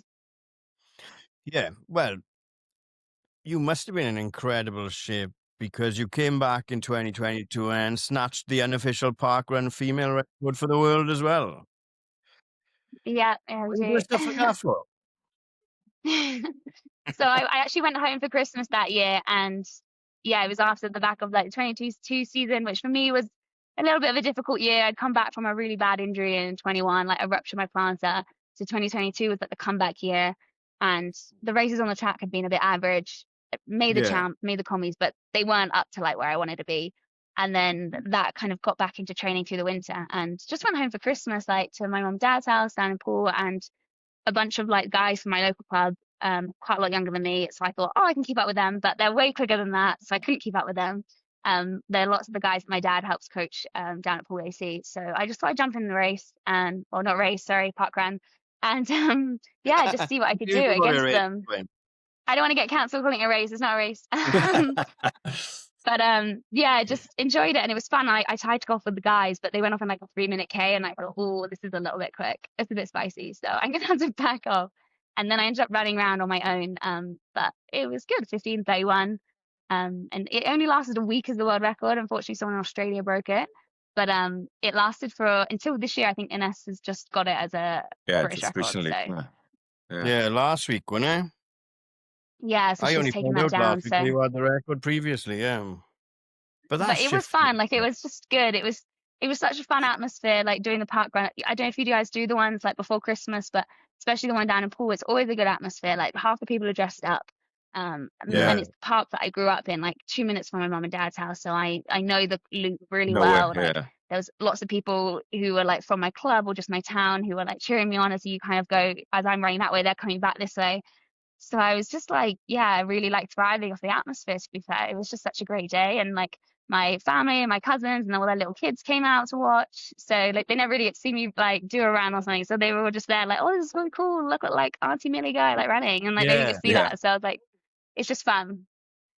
Yeah, well, you must have been in incredible shape because you came back in 2022 and snatched the unofficial parkrun female record for the world as well. Yeah, what are you doing stuff like that for? So I actually went home for Christmas that year, and it was after the back of like the 22 season, which for me was a little bit of a difficult year. I'd come back from a really bad injury in 21, like I ruptured my plantar. So 2022 was like the comeback year, and the races on the track had been a bit average. Made the champ, made the commies, but they weren't up to like where I wanted to be. And then that kind of got back into training through the winter, and just went home for Christmas, like to my mum and dad's house down in Poole, and a bunch of like guys from my local club, quite a lot younger than me. So I thought, I can keep up with them, but they're way quicker than that. So I couldn't keep up with them. There are lots of the guys that my dad helps coach down at Pool AC. So I just thought I'd jump in the race parkrun. And yeah, just see what I could do against them. I don't want to get cancelled calling it a race. It's not a race. But yeah, just enjoyed it, and it was fun. I tried to go off with the guys, but they went off in like a 3-minute K, and I thought, oh, this is a little bit quick. It's a bit spicy, so I'm gonna have to back off. And then I ended up running around on my own. But it was good, 15:31. And it only lasted a week as the world record. Unfortunately, someone in Australia broke it. But it lasted for until this year. I think Ines has just got it as a British record. So. Yeah, last week, wasn't it? Yeah, so she's taken that down. So you had the record previously, yeah. But it was fun. Like, it was just good. It was such a fun atmosphere, like doing the park run. I don't know if you guys do the ones like before Christmas, but especially the one down in Poole, it's always a good atmosphere. Like, half the people are dressed up. And it's the park that I grew up in, like 2 minutes from my mum and dad's house. So I know the loop really well. Like, there was lots of people who were like from my club or just my town who were like cheering me on as you kind of go, as I'm running that way, they're coming back this way. So I was just like, yeah, I really liked thriving off the atmosphere, to be fair. It was just such a great day. And like my family and my cousins and all their little kids came out to watch. So like they never really get to see me like do a run or something. So they were just there like, oh, this is really cool. Look at like Auntie Millie guy like running. And like they didn't get to see that. So I was like, it's just fun.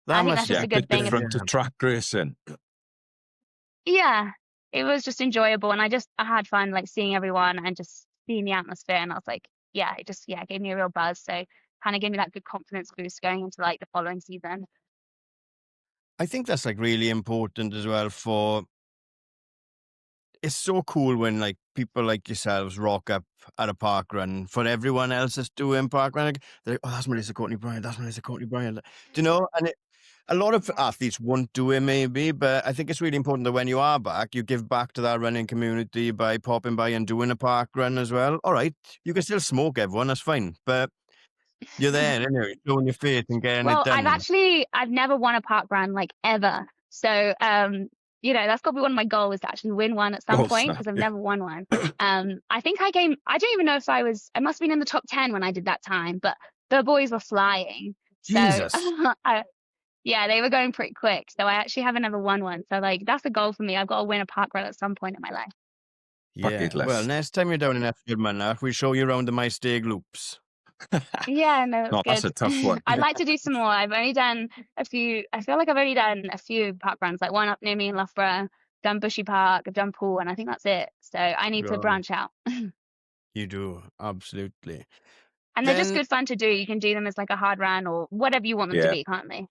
I think that's just a good thing. Different to track racing. Yeah, it was just enjoyable. And I had fun like seeing everyone and just seeing the atmosphere. And I was like, yeah, it gave me a real buzz. So kind of gave me that good confidence boost going into like the following season. I think that's like really important as well it's so cool when like people like yourselves rock up at a park run for everyone else that's doing park run. They're like, oh, that's Melissa Courtney-Bryant. That's Melissa Courtney-Bryant. Do you know? And a lot of athletes won't do it maybe, but I think it's really important that when you are back, you give back to that running community by popping by and doing a park run as well. All right, you can still smoke everyone, that's fine, but you're there anyway, showing your face and getting it done. I've never won a park run like ever. So, that's got to be one of my goals, to actually win one at some point, because I've never won one. I think I don't even know if I must have been in the top 10 when I did that time, but the boys were flying. Jesus. So, yeah, they were going pretty quick. So I actually haven't ever won one. So like, that's a goal for me. I've got to win a park run at some point in my life. Yeah, well, next time you're down in Esfjord, we show you around the My Steg loops. Yeah, no, that's a tough one. I'd like to do some more. I've only done a few. I feel like I've only done a few park runs, like one up near me in Loughborough, done Bushy Park, I've done Poole, and I think that's it. So I need to branch out. You do, absolutely. And they're just good fun to do. You can do them as like a hard run or whatever you want them to be, can't they?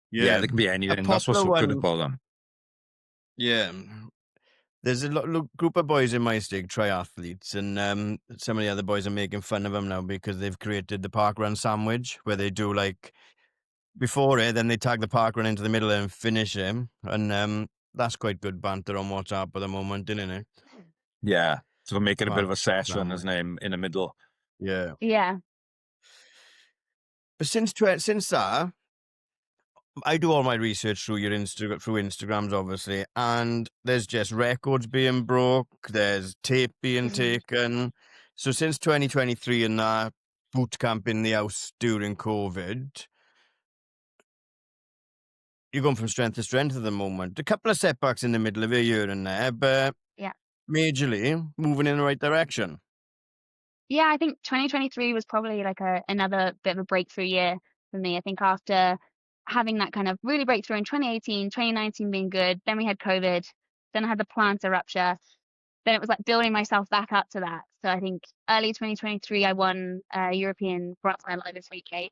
Yeah, they can be anything. That's what's so good about them. Yeah. There's a group of boys in my stake, triathletes, and some of the other boys are making fun of them now because they've created the park run sandwich, where they do like before it, then they tag the park run into the middle and finish him, and that's quite good banter on WhatsApp at the moment, isn't it? Yeah, so we're making a bit of a session, isn't it, in the middle? Yeah. Yeah. But since that, I do all my research through Instagrams, obviously, and there's just records being broke, there's tape being taken. So since 2023 and that boot camp in the house during COVID, you're going from strength to strength at the moment. A couple of setbacks in the middle of a year and there, but majorly moving in the right direction. Yeah, I think 2023 was probably like another bit of a breakthrough year for me. I think after having that kind of really breakthrough in 2018, 2019 being good, then we had COVID, then I had the plantar rupture, then it was like building myself back up to that. So I think early 2023 I won a European bronze medal over 3K,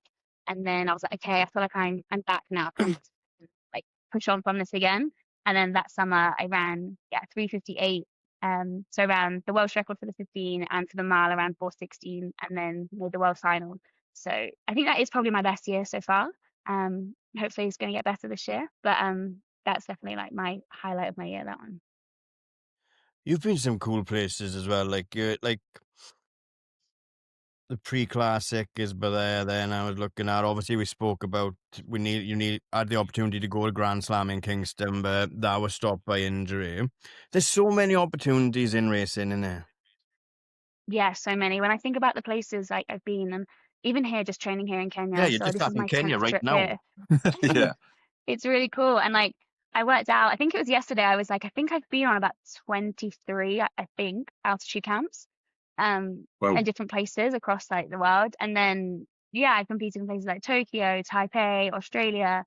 and then I was like, okay, I feel like I'm back now, like push on from this again. And then that summer I ran 3:58, so around the Welsh record for the 15 and for the mile around 4:16, and then made the world final. So I think that is probably my best year so far. Hopefully it's going to get better this year, but that's definitely like my highlight of my year, that one. You've been to some cool places as well, like the pre-classic is by there. Then I was looking at, obviously we spoke about you had the opportunity to go to Grand Slam in Kingston, but that was stopped by injury. There's so many opportunities in racing, isn't there? Yeah, so many. When I think about the places like I've been, and even here, just training here in Kenya. Yeah, you're just up in Kenya right now. Yeah, it's really cool. And like I worked out, I think it was yesterday, I was like, I think I've been on about 23, I think, altitude camps, in different places across like the world. And then, yeah, I competed in places like Tokyo, Taipei, Australia,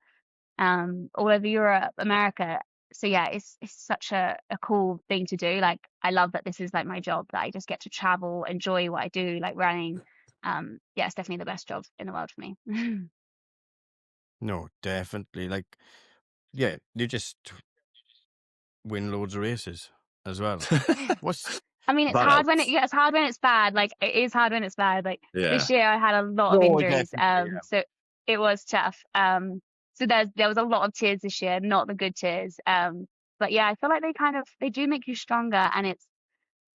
all over Europe, America. So yeah, it's such a cool thing to do. Like, I love that this is like my job, that I just get to travel, enjoy what I do, like running. Yeah, it's definitely the best job in the world for me. No, definitely. Like, yeah, you just win loads of races as well. What's I mean, it's That hard when helps. it's hard when it's bad. Like, it is hard when it's bad. Like Yeah. this year, I had a lot of No, injuries. definitely, yeah. So it was tough. So there was a lot of tears this year, not the good tears. But yeah, I feel like they do make you stronger, and it's,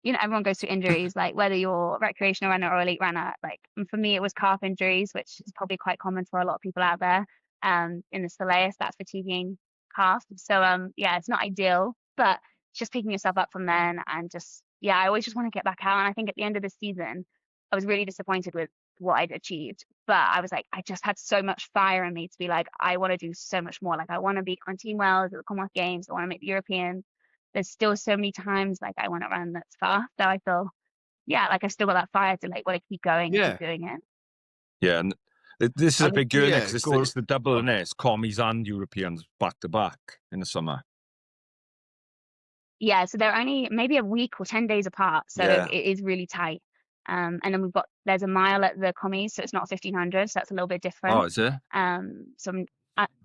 everyone goes through injuries, like whether you're a recreational runner or elite runner. Like, and for me, it was calf injuries, which is probably quite common for a lot of people out there. In the soleus, that's fatiguing calf. So yeah, it's not ideal, but just picking yourself up from then, and just, yeah, I always just want to get back out. And I think at the end of the season, I was really disappointed with what I'd achieved, but I was like, I just had so much fire in me to be like, I want to do so much more. Like, I want to be on Team Wales at the Commonwealth Games. I want to make the Europeans. There's still so many times like I want to run that's fast. So I feel, yeah, like I've still got that fire to like want to keep going and keep doing it. Yeah, and this is a big year next. It's the double, and it's commies and Europeans back to back in the summer. Yeah, so they're only maybe a week or 10 days apart, so it is really tight. And then there's a mile at the commies, so it's not 1500, so that's a little bit different. Oh, is it? So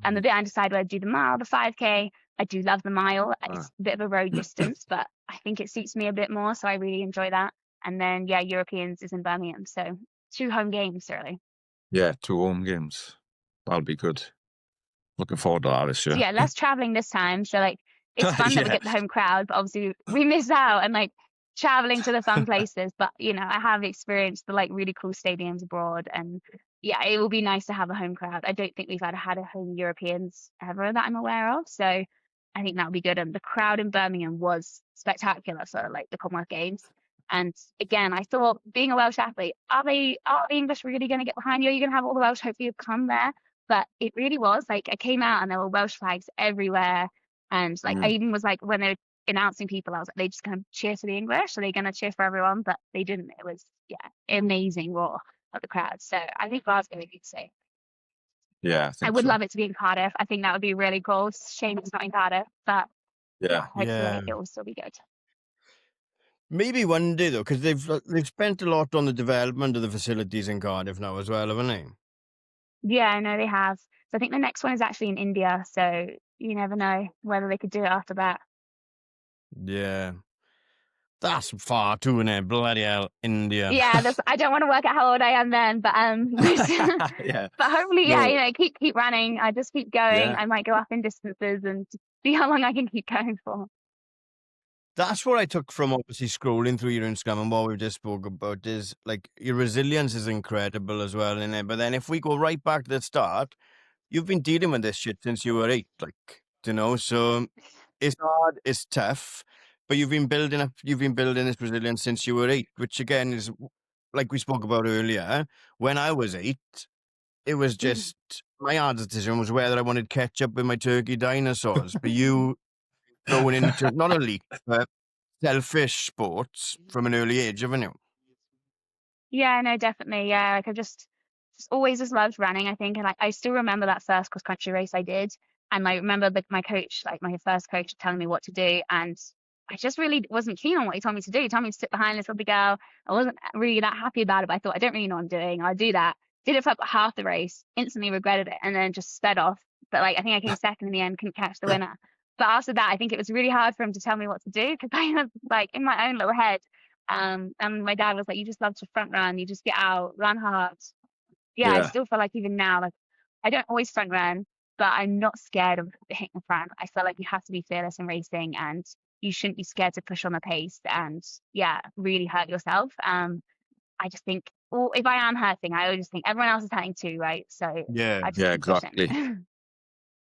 I'm a bit undecided whether to do the mile, the 5K. I do love the mile. It's a bit of a road distance, but I think it suits me a bit more, so I really enjoy that. And then, yeah, Europeans is in Birmingham, so 2 home games, really. Yeah, 2 home games. That'll be good. Looking forward to that this year. So yeah, less traveling this time. So like, it's fun that we get the home crowd, but obviously we miss out and like traveling to the fun places. But I have experienced the like really cool stadiums abroad, and yeah, it will be nice to have a home crowd. I don't think we've had a home Europeans ever that I'm aware of, so I think that would be good. And the crowd in Birmingham was spectacular for like the Commonwealth Games. And again, I thought, being a Welsh athlete, are the English really going to get behind you? Are you going to have all the Welsh hopefully come there? But it really was like, I came out and there were Welsh flags everywhere. And like, I even was like, when they were announcing people, I was like, they just going to cheer for the English? Are they going to cheer for everyone? But they didn't. It was, amazing roar of the crowd. So I think Glasgow would be safe. Yeah, I would love it to be in Cardiff. I think that would be really cool. It's a shame it's not in Cardiff, but hopefully it will still be good. Maybe one day though, because they've spent a lot on the development of the facilities in Cardiff now as well, haven't they? Yeah, I know they have. So I think the next one is actually in India. So you never know whether they could do it after that. Yeah. That's far too, innit? Bloody hell, India. Yeah, I don't want to work out how old I am then, but but hopefully, keep running. I just keep going. I might go up in distances and see how long I can keep going for. That's what I took from obviously scrolling through your Instagram, and what we just spoke about is like your resilience is incredible as well, innit? But then if we go right back to the start, you've been dealing with this shit since you were 8, so it's hard, it's tough, but you've been building this resilience since you were 8, which again is like we spoke about earlier. When I was 8, it was just my hardest decision was whether I wanted ketchup with my turkey dinosaurs. But you going into not elite but selfish sports from an early age, haven't you? Yeah, no, definitely. Yeah, like I just always just loved running, I think. And I still remember that first cross country race I did. And I remember my coach, like my first coach, telling me what to do. And I just really wasn't keen on what he told me to do. He told me to sit behind this little girl. I wasn't really that happy about it, but I thought, I don't really know what I'm doing. I'll do that. Did it for about half the race, instantly regretted it, and then just sped off. But like, I think I came second in the end, couldn't catch the winner. But after that, I think it was really hard for him to tell me what to do, because I was like in my own little head. And my dad was like, you just love to front run, you just get out, run hard. Yeah, I still feel like even now, like I don't always front run, but I'm not scared of hitting the front. I feel like you have to be fearless in racing, and you shouldn't be scared to push on the pace and really hurt yourself. I just think, if I am hurting, I always think everyone else is hurting too, right? So I just exactly.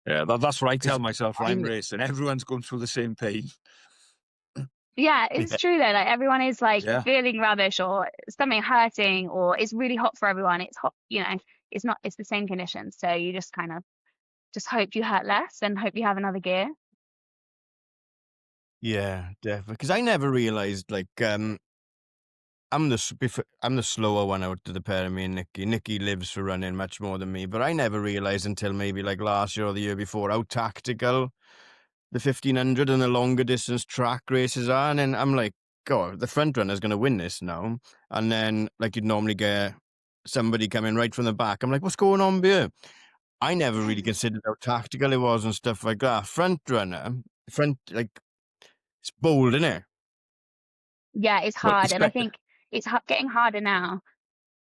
Yeah, that's what I tell myself when I'm racing. Everyone's going through the same pain. Yeah, it's true though. Like everyone is like feeling rubbish, or something hurting, or it's really hot for everyone. It's hot, it's the same conditions. So you just kind of just hope you hurt less and hope you have another gear. Yeah, definitely. Because I never realised, like, I'm the slower one out of the pair of me and Nikki. Nikki lives for running much more than me, but I never realised until maybe like last year or the year before how tactical the 1500 and the longer distance track races are. And then I'm like, God, the front runner's going to win this now. And then, like, you'd normally get somebody coming right from the back. I'm like, what's going on here? I never really considered how tactical it was and stuff like that. Like, it's bold, isn't it? Yeah, it's Well, hard. And I think it's getting harder now,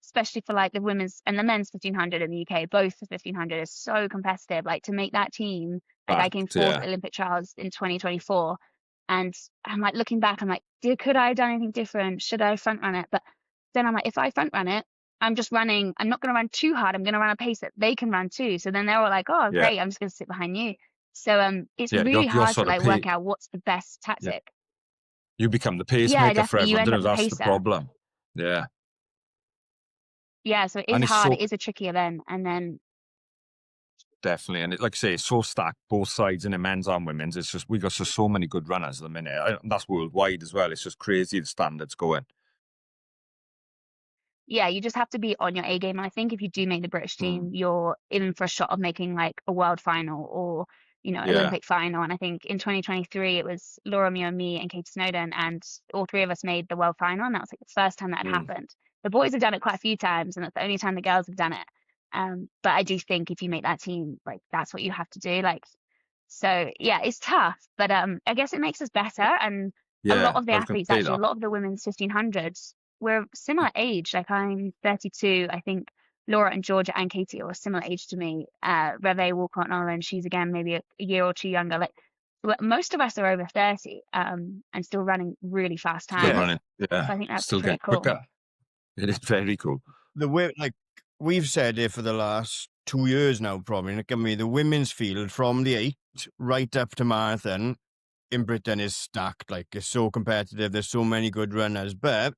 especially for like the women's and the men's 1500 in the UK. Both the 1500 is so competitive. Like to make that team, like I came fourth at Olympic trials in 2024. And I'm like looking back, I'm like, could I have done anything different? Should I front run it? But then I'm like, if I front run it, I'm just running. I'm not going to run too hard. I'm going to run a pace that they can run too. So then they're all like, oh, great. I'm just going to sit behind you. So it's really hard to like work out what's the best tactic. You become the pacemaker for definitely. You everyone. end up the That's the pacer. problem. Yeah. Yeah, so it is hard. It is a tricky event. And then definitely, and like I say, it's so stacked both sides, in the men's and women's. It's just we got so many good runners at the minute. That's worldwide as well. It's just crazy the standards going. Yeah, you just have to be on your A game. And I think if you do make the British team, you're in for a shot of making like a world final or, Olympic final. And I think in 2023, it was Laura, Muir, me, and Katie Snowden, and all three of us made the world final. And that was like the first time that had happened. The boys have done it quite a few times, and that's the only time the girls have done it. But I do think if you make that team, like that's what you have to do. Like, so yeah, it's tough, but I guess it makes us better. And a lot of the athletes, actually, a lot of the women's 1500s, we're similar age. Like I'm 32. I think Laura and Georgia and Katie are a similar age to me. Reve Walcott-Nolan, she's again maybe a year or two younger. Like most of us are over 30 and still running really fast times. Still running, So I think that's still pretty getting cool. quicker. It is very cool. The way, like we've said it for the last 2 years now, probably. Like, I mean, the women's field from the 8 right up to marathon in Britain is stacked. Like, it's so competitive. There's so many good runners, but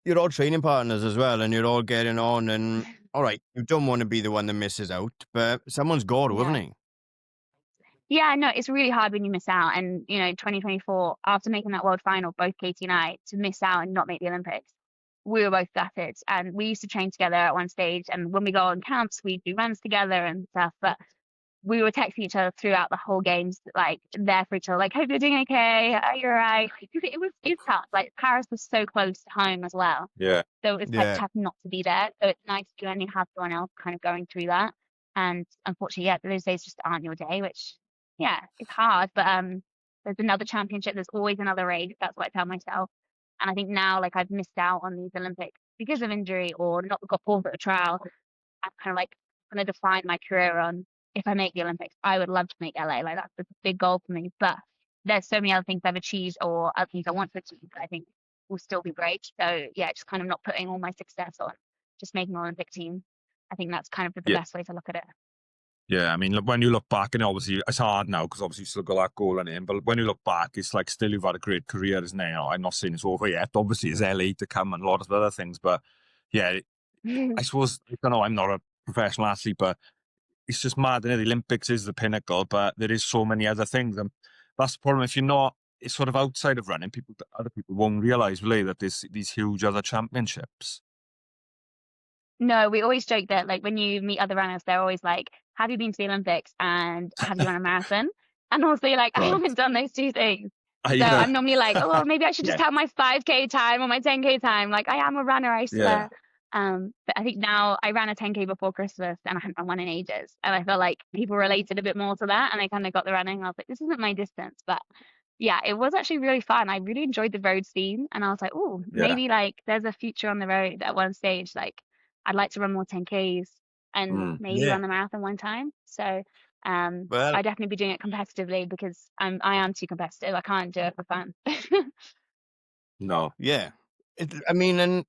you're all training partners as well, and you're all getting on. And all right, you don't want to be the one that misses out, but someone's got to, haven't they? Yeah, no, it's really hard when you miss out. And 2024, after making that world final, both Katie and I, to miss out and not make the Olympics, we were both gutted. And we used to train together at one stage, and when we go on camps, we do runs together and stuff. But we were texting each other throughout the whole games, like there for each other, like, hope you're doing okay, are you all right? It was tough. Like Paris was so close to home as well. Yeah. So it was quite tough not to be there. So it's nice to only have someone else kind of going through that. And unfortunately, those days just aren't your day, which it's hard. But there's another championship, there's always another race. That's what I tell myself. And I think now, like, I've missed out on these Olympics because of injury or not got pulled at a trial. I'm kind of like going to define my career on, if I make the Olympics, I would love to make LA. Like, that's a big goal for me. But there's so many other things I've achieved or other things I want to achieve that I think will still be great. So yeah, just kind of not putting all my success on just making an Olympic team. I think that's kind of the best way to look at it. Yeah, I mean, when you look back, and obviously it's hard now because obviously you still got that goal in it. But when you look back, it's like still you've had a great career, isn't it? I'm not saying it's over yet. Obviously, it's LA to come and a lot of other things. But yeah, I suppose, I don't know, I'm not a professional athlete, but it's just mad. The Olympics is the pinnacle, but there is so many other things. And that's the problem. If you're not, it's sort of outside of running, other people won't realise, really, that there's these huge other championships. No, we always joke that, like, when you meet other runners, they're always like, have you been to the Olympics and have you run a marathon? And also, like, I haven't done those two things. So I'm normally like, oh, well, maybe I should just have my 5K time or my 10K time. Like, I am a runner, I swear. But I think now I ran a 10K before Christmas and I hadn't run one in ages. And I felt like people related a bit more to that. And I kind of got the running. I was like, this isn't my distance. But yeah, it was actually really fun. I really enjoyed the road scene. And I was like, oh, maybe like there's a future on the road at one stage. Like, I'd like to run more 10Ks and maybe run the marathon one time. So I'd definitely be doing it competitively because I am too competitive. I can't do it for fun. No. Yeah. I mean, and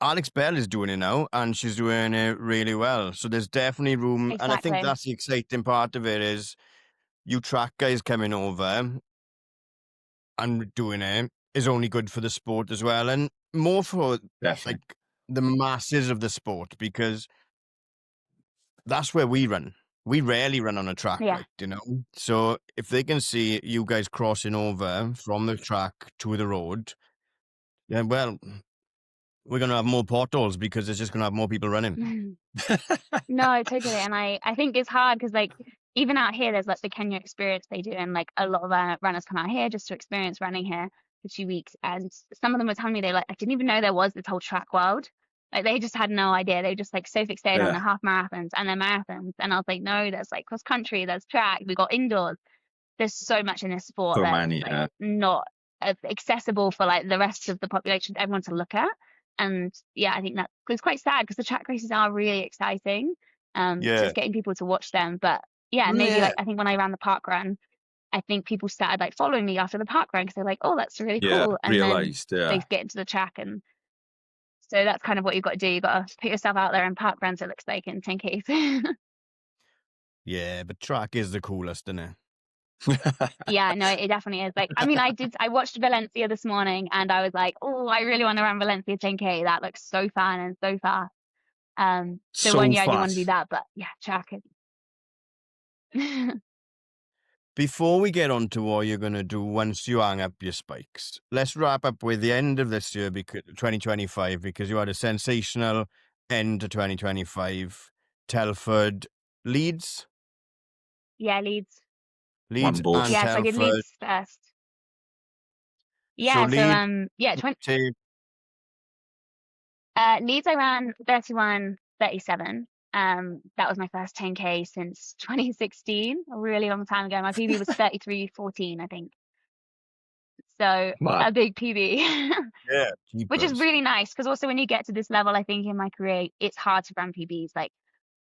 Alex Bell is doing it now, and she's doing it really well. So there's definitely room. Exactly. And I think that's the exciting part of it is you track guys coming over and doing it is only good for the sport as well. And more for like the masses of the sport, because that's where we run. we rarely run on a track, Yeah. So if they can see you guys crossing over from the track to the road, then, well, we're going to have more potholes because it's just going to have more people running. No, totally. And I think it's hard because, like, even out here, there's like the Kenya experience they do, and like a lot of our runners come out here just to experience running here for 2 weeks. And some of them were telling me I didn't even know there was this whole track world. Like they just had no idea. They were just like so fixated on their half marathons and their marathons. And I was like, no, there's like cross country, there's track, we got indoors. There's so much in this sport So that's many, like, not accessible for like the rest of the population, everyone to look at. And yeah, I think that it's quite sad because the track races are really exciting. Just getting people to watch them. But yeah, maybe like I think when I ran the park run, I think people started like following me after the park run because they're like, oh, that's really cool. And realized, then they get into the track, and so that's kind of what you've got to do. You've got to put yourself out there in park runs, it looks like, in 10Ks. Yeah, but track is the coolest, isn't it? Yeah, no, it definitely is. Like, I mean, I watched Valencia this morning and I was like, oh, I really want to run Valencia 10K. That looks so fun and so fast. So one year I do want to do that, but yeah, track it. Before we get on to what you're going to do once you hang up your spikes, let's wrap up with the end of this year, 2025, because you had a sensational end to 2025. Telford, Leeds? Yeah, Leeds. Leeds and yes, Telford. I did Leeds first. Yeah, Leeds, Leeds I ran 31:37. That was my first 10K since 2016, a really long time ago. My PB was 33:14, I think. So a big PB. Yeah, which is really nice because also when you get to this level, I think in my career, it's hard to run PBs. Like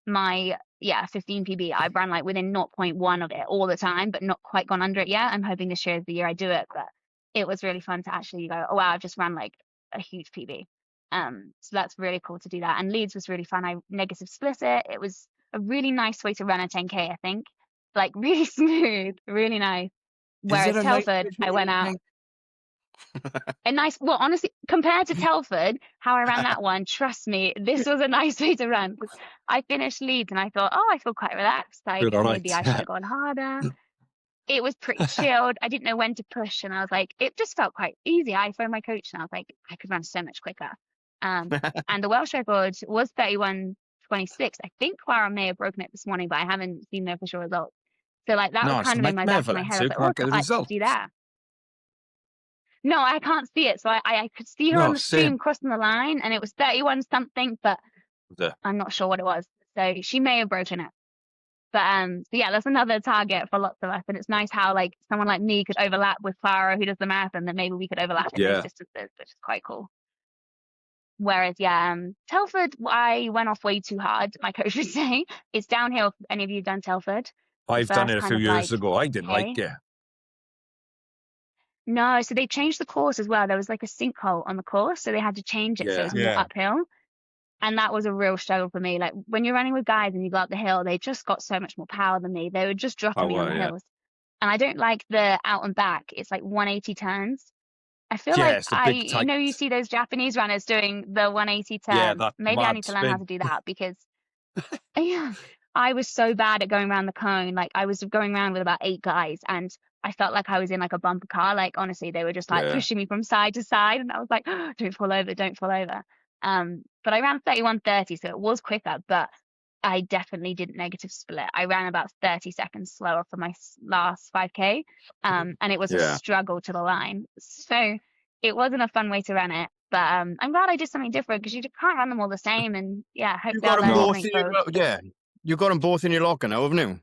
my 15 PB, I've run like within 0.1 of it all the time, but not quite gone under it yet. I'm hoping this year is the year I do it, but it was really fun to actually go, oh wow, I've just run like a huge PB. So that's really cool to do that. And Leeds was really fun. I negative split it. It was a really nice way to run a 10K, I think. Like really smooth, really nice. Whereas Telford, I went out. A nice, well, honestly, compared to Telford, how I ran that one, trust me, this was a nice way to run. I finished Leeds and I thought, oh, I feel quite relaxed. Like maybe I should have gone harder. It was pretty chilled. I didn't know when to push, and I was like, it just felt quite easy. I phoned my coach and I was like, I could run so much quicker. And the Welsh record was 31:26. I think Clara may have broken it this morning, but I haven't seen the official results. So like that was kind of in my back of my head. I was like, oh, I could do that. No, I can't see it. So I could see her on the stream crossing the line, and it was 31 something, but I'm not sure what it was. So she may have broken it. But so yeah, that's another target for lots of us. And it's nice how like someone like me could overlap with Clara, who does the marathon, that maybe we could overlap in those distances, which is quite cool. Whereas, Telford, I went off way too hard. My coach would say it's downhill. Any of you done Telford? I've done it a few years ago. I didn't like it. No, so they changed the course as well. There was like a sinkhole on the course, so they had to change it so it was more uphill. And that was a real struggle for me. Like when you're running with guys and you go up the hill, they just got so much more power than me. They were just dropping me on the hills. And I don't like the out and back. It's like 180 turns. I feel like you see those Japanese runners doing the 180 turns. Maybe I need to learn how to do that because I was so bad at going around the cone. Like I was going around with about 8 guys and I felt like I was in like a bumper car. Like honestly, they were just like pushing me from side to side, and I was like, oh, "Don't fall over, don't fall over." But I ran 31:30, so it was quicker. But I definitely didn't negative split. I ran about 30 seconds slower for my last 5K, and it was a struggle to the line. So it wasn't a fun way to run it. But I'm glad I did something different because you can't run them all the same. And hopefully I'll learn something both. You got them both in your locker now, haven't you?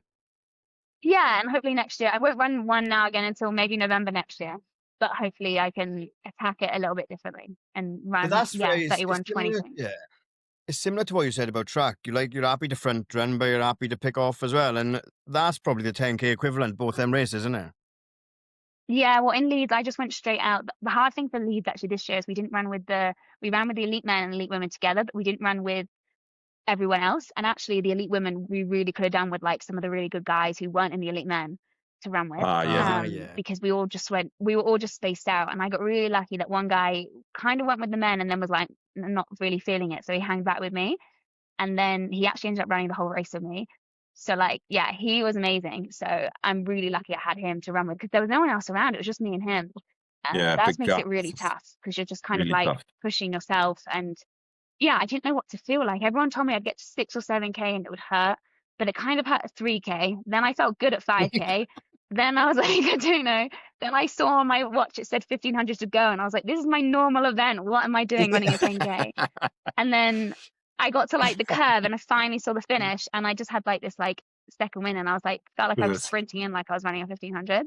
Yeah, and hopefully next year. I won't run one now again until maybe November next year. But hopefully I can attack it a little bit differently and run 31:20. Yeah. It's similar to what you said about track. You're happy to front run, but you're happy to pick off as well. And that's probably the 10K equivalent, both them races, isn't it? Yeah, well, in Leeds, I just went straight out. The hard thing for Leeds actually this year is we ran with the elite men and elite women together, but we didn't run with everyone else. And actually the elite women, we really could have done with like some of the really good guys who weren't in the elite men to run with. Because we were all just spaced out. And I got really lucky that one guy kind of went with the men and then was like not really feeling it. So he hung back with me. And then he actually ended up running the whole race with me. So like, yeah, he was amazing. So I'm really lucky I had him to run with because there was no one else around. It was just me and him. Yeah, That big makes gap. it really tough because you're just kind of Really like tough. pushing yourself. And yeah, I didn't know what to feel like. Everyone told me I'd get to 6 or 7K and it would hurt, but it kind of hurt at 3K. Then I felt good at 5K. Then I was like, I don't know. Then I saw on my watch, it said 1500 to go. And I was like, this is my normal event. What am I doing running a 10K? And then I got to like the curve and I finally saw the finish and I just had like this like second win and I was like, felt like I was sprinting in like I was running a 1500.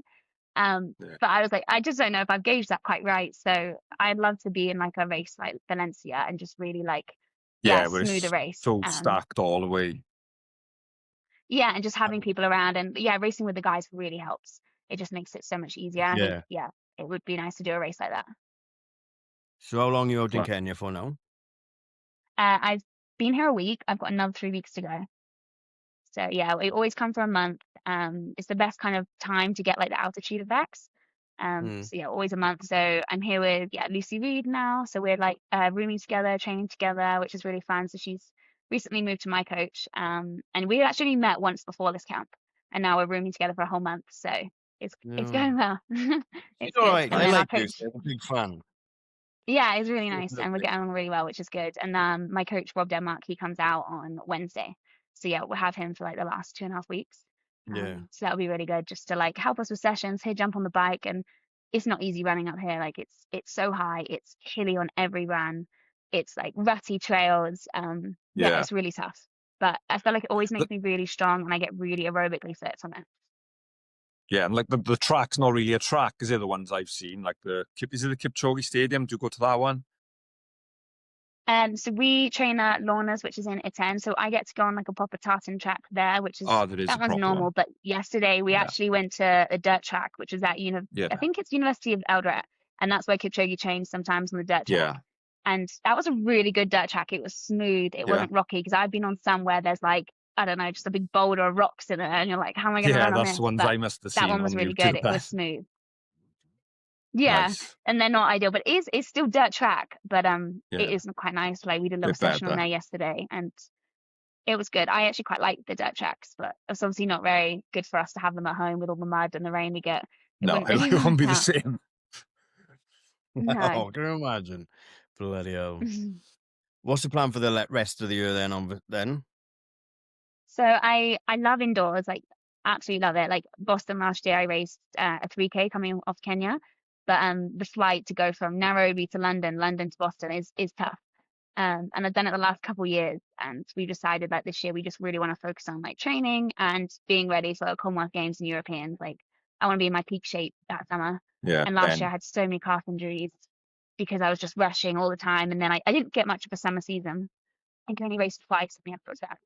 But I was like, I just don't know if I've gauged that quite right. So I'd love to be in like a race like Valencia and just really like, smooth the race. So stacked all the way. Yeah, and just having people around and racing with the guys really helps. It just makes it so much easier. I think, it would be nice to do a race like that. So how long are you out in Kenya for now? I've been here a week. I've got another 3 weeks to go. So yeah, we always come for a month. It's the best kind of time to get like the altitude effects. So yeah, always a month. So I'm here with Lucy Reed now. So we're like rooming together, training together, which is really fun. So she's recently moved to my coach. And we actually met once before this camp, and now we're rooming together for a whole month. So it's going well. It's all right. And I then like this. It's a big fun. Yeah, it's really nice, and we're getting on really well, which is good. And my coach Rob Denmark, he comes out on Wednesday. So yeah, we'll have him for like the last 2.5 weeks. So that'll be really good, just to like help us with sessions. He'll jump on the bike, and it's not easy running up here. Like it's so high, it's hilly on every run, it's like rutty trails. It's really tough. But I feel like it always makes me really strong, and I get really aerobically fit from it. Yeah, and like the track's not really a track, is it? The ones I've seen, like is it the Kipchoge Stadium? Do you go to that one? So we train at Lorna's, which is in Iten. So I get to go on like a proper tartan track there, which is that one's normal. One. But yesterday we actually went to a dirt track, which is at I think it's University of Eldoret, and that's where Kipchoge trains sometimes on the dirt track. Yeah. And that was a really good dirt track. It was smooth. It wasn't rocky, because I've been on some where there's like, I don't know, just a big boulder of rocks in it, and you're like, how am I going to run on this? Yeah, that's the ones I must have seen. That one was really good. It was smooth. Yeah, nice. and they're not ideal, but it's still dirt track, but it is quite nice. Like we did a little session on there yesterday, and it was good. I actually quite like the dirt tracks, but it's obviously not very good for us to have them at home with all the mud and the rain we get. It won't be the same. No. Can you imagine? Bloody hell. What's the plan for the rest of the year then? So I love indoors, like absolutely love it. Like Boston last year, I raced a 3K coming off Kenya, but the flight to go from Nairobi to London to Boston is tough. And I've done it the last couple of years, and we've decided that this year we just really want to focus on like training and being ready for Commonwealth Games and Europeans. Like I want to be in my peak shape that summer. Yeah. And last year I had so many calf injuries because I was just rushing all the time, and then I didn't get much of a summer season. I think I only raced twice in the after that.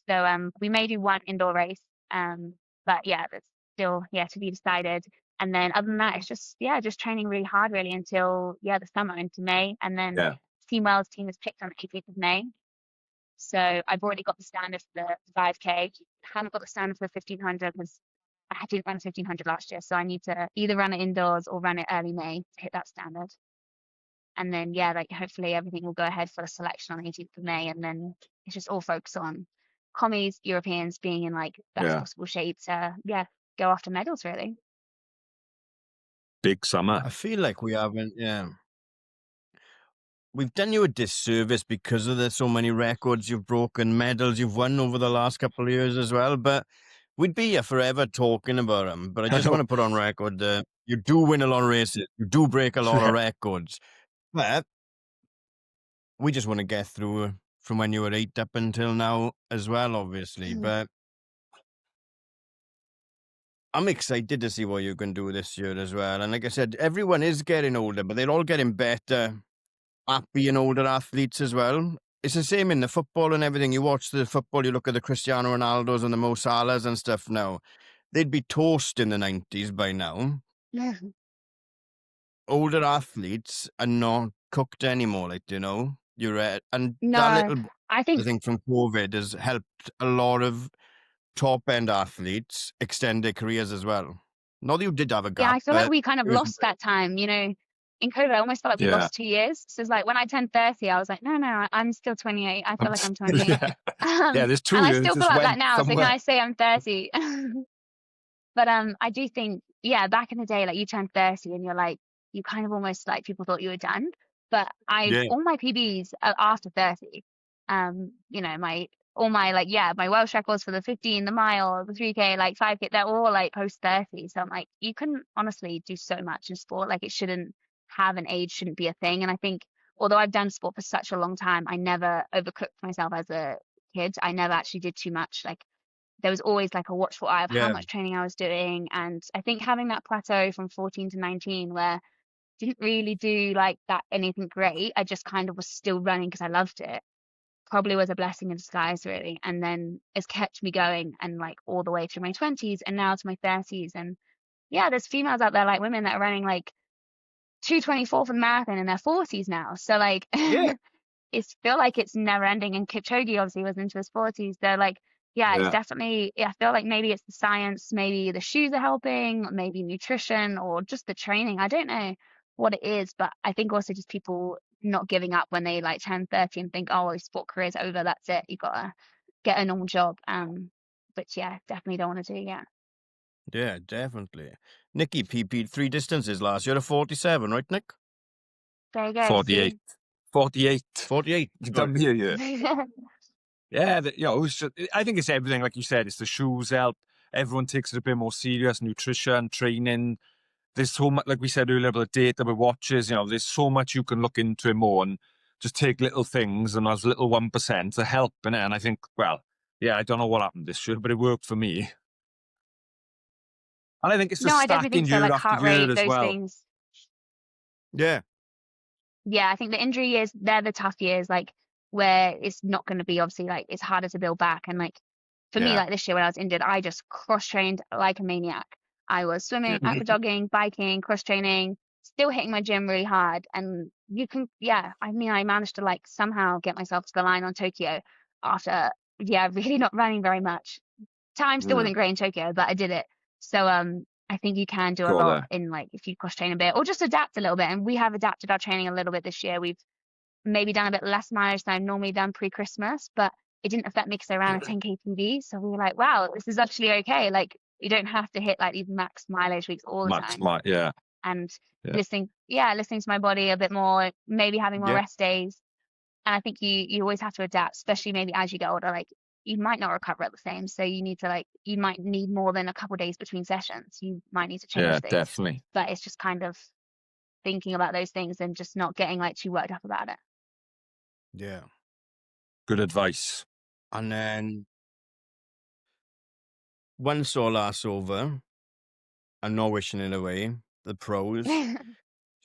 So we may do one indoor race, but yeah, that's still to be decided. And then other than that, it's just training really hard really until the summer into May, and then Team Wales team is picked on the 18th of May. So I've already got the standard for the 5K. I haven't got the standard for the 1500 because I didn't run a 1500 last year, so I need to either run it indoors or run it early May to hit that standard. And then hopefully everything will go ahead for the selection on the 18th of May, and then it's just all focused on commies, Europeans being in like best possible shape to go after medals really. Big summer. I feel like we haven't we've done you a disservice because of so many records you've broken, medals you've won over the last couple of years as well, but we'd be here forever talking about them. But I just want to put on record that you do win a lot of races, you do break a lot of records, but we just want to get through from when you were 8 up until now as well, obviously. But I'm excited to see what you can do this year as well. And like I said, everyone is getting older, but they're all getting better at being older athletes as well. It's the same in the football and everything. You watch the football, you look at the Cristiano Ronaldos and the Mo Salahs and stuff now. They'd be toast in the 90s by now. Yeah. Older athletes are not cooked anymore, you're right. And I think from COVID has helped a lot of top-end athletes extend their careers as well. Not that you did have a gap. Yeah, I feel like we kind of lost that time, in COVID, I almost felt like we lost 2 years. So it's like when I turned 30, I was like, no, I'm still 28. I feel like I'm 28. Yeah, there's 2 and years. I still feel just like went that now. somewhere. So can I say I'm 30? But I do think, yeah, back in the day, like you turned 30 and you're like, you kind of almost like people thought you were done. But all my PBs are after 30. You know, my Welsh records for the 15, the mile, the 3K, like 5K, they're all like post 30. So I'm like, you can honestly do so much in sport. Like it shouldn't have an age, shouldn't be a thing. And I think, although I've done sport for such a long time, I never overcooked myself as a kid. I never actually did too much. Like there was always like a watchful eye of how much training I was doing. And I think having that plateau from 14 to 19 where I didn't really do like that anything great, I just kind of was still running because I loved it, probably was a blessing in disguise really. And then it's kept me going and like all the way through my 20s and now to my 30s. And yeah, there's females out there, like women that are running like 2:24 for the marathon in their 40s now. So like it's feel like it's never ending. And Kipchoge obviously was into his 40s. They're like, it's definitely, I feel like maybe it's the science, maybe the shoes are helping, maybe nutrition or just the training. I don't know what it is, but I think also just people not giving up when they like turn 30 and think, oh, well, sport career's over, that's it. You gotta get a normal job. But yeah, definitely don't want to do, Yeah, definitely. Nikki PP'd 3 distances last year at 47, right, Nick? There you go. 48. 48. 48. You done me a year. Yeah, you know, I think it's everything, like you said. It's the shoes help. Everyone takes it a bit more serious. Nutrition, training. There's so much, like we said earlier, about the data with watches. You know, there's so much you can look into it more and just take little things and as little 1% to help. And I think, well, yeah, I don't know what happened this year, but it worked for me. And I think it's just I definitely stacking think so. year Like after heart year rate, as those well. things. Yeah. Yeah, I think the injury years, they're the tough years, like where it's not going to be obviously like it's harder to build back. And like for me, like this year when I was injured, I just cross trained like a maniac. I was swimming, aqua jogging, biking, cross training, still hitting my gym really hard. And you can, I mean, I managed to like somehow get myself to the line on Tokyo after, really not running very much. Time still wasn't great in Tokyo, but I did it. So I think you can do a lot in like if you cross train a bit or just adapt a little bit. And we have adapted our training a little bit this year. We've maybe done a bit less mileage than I've normally done pre-Christmas, but it didn't affect me because I ran a 10K PB. So we were like, wow, this is actually okay. Like you don't have to hit like these max mileage weeks all the time. And listening to my body a bit more, maybe having more rest days. And I think you always have to adapt, especially maybe as you get older. Like you might not recover at the same, so you need to you might need more than a couple of days between sessions. You might need to change things. Definitely. But it's just kind of thinking about those things and just not getting like too worked up about it. Yeah. Good advice. And then once all that's over, I'm not wishing it away, the pros, to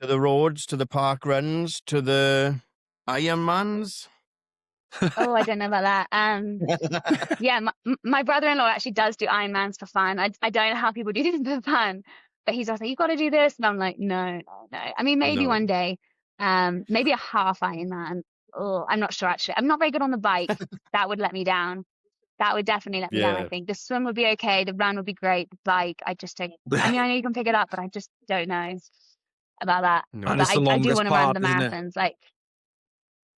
the roads, to the park runs, to the Ironmans. Oh, I don't know about that. Yeah, my brother-in-law actually does do Ironmans for fun. I don't know how people do this for fun, but he's also like, you've got to do this. And I'm like, no. I mean, maybe one day, maybe a half Ironman. Oh, I'm not sure actually. I'm not very good on the bike. That would let me down. That would definitely let me down, I think. The swim would be okay. The run would be great. The bike, I just don't. I mean, I know you can pick it up, but I just don't know about that. No. And But it's the I do longest want to run part, the isn't it? marathons. Like,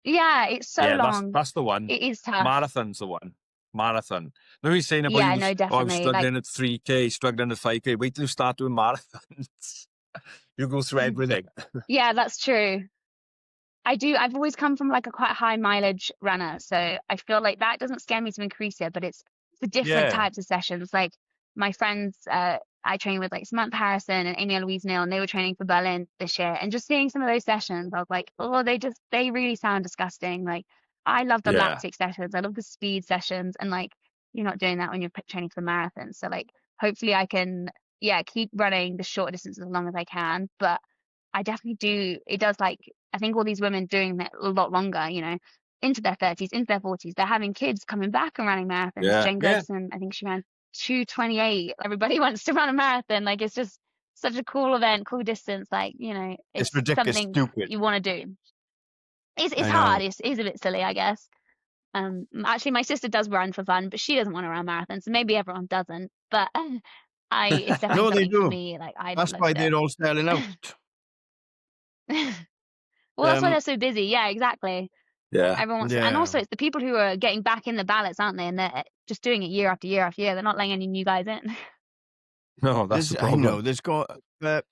yeah, it's so long. That's the one. It is tough. Marathon's the one. Marathon. No, he's saying about Yeah, no, definitely. I was struggling at 3K, struggling at 5K. Wait till you start doing marathons. You go through everything. Yeah, that's true. I've always come from like a quite high mileage runner, so I feel like that doesn't scare me to increase it, but it's the different types of sessions. Like my friends, I train with like Samantha Harrison and Amy Louise Neal, and they were training for Berlin this year. And just seeing some of those sessions, I was like, oh, they really sound disgusting. Like I love the lactic sessions, I love the speed sessions, and like you're not doing that when you're training for the marathon. So like hopefully I can keep running the short distances as long as I can, but I definitely do. It does like, I think all these women doing that a lot longer, into their 30s, into their 40s, they're having kids coming back and running marathons. Yeah. Jen Gerson, I think she ran 2:28. Everybody wants to run a marathon. Like it's just such a cool event, cool distance. Like, it's ridiculous, something stupid. you want to do. It's hard. It's a bit silly, I guess. Actually, my sister does run for fun, but she doesn't want to run marathons. So maybe everyone doesn't. But it's definitely No, they something for do. me. Like That's why they're all selling out. Well, that's why they're so busy. Yeah, exactly. Yeah. Everyone wants to, and also it's the people who are getting back in the ballots, aren't they? And they're just doing it year after year after year. They're not letting any new guys in. No, that's the problem. I know, there's got, but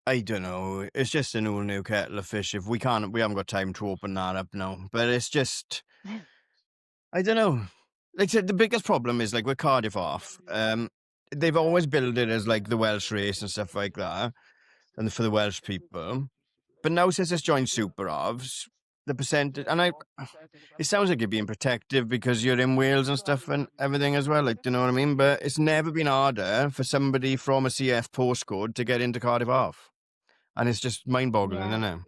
I don't know. It's just an all new kettle of fish. If we haven't got time to open that up now. But it's just, I don't know. Like I said, the biggest problem is like with Cardiff off. They've always billed it as like the Welsh race and stuff like that, and for the Welsh people. But now since it's joined Super Ovs, the percentage, and it sounds like you're being protective because you're in Wales and stuff and everything as well. Like, do you know what I mean? But it's never been harder for somebody from a CF postcode to get into Cardiff off, and it's just mind-boggling, isn't it?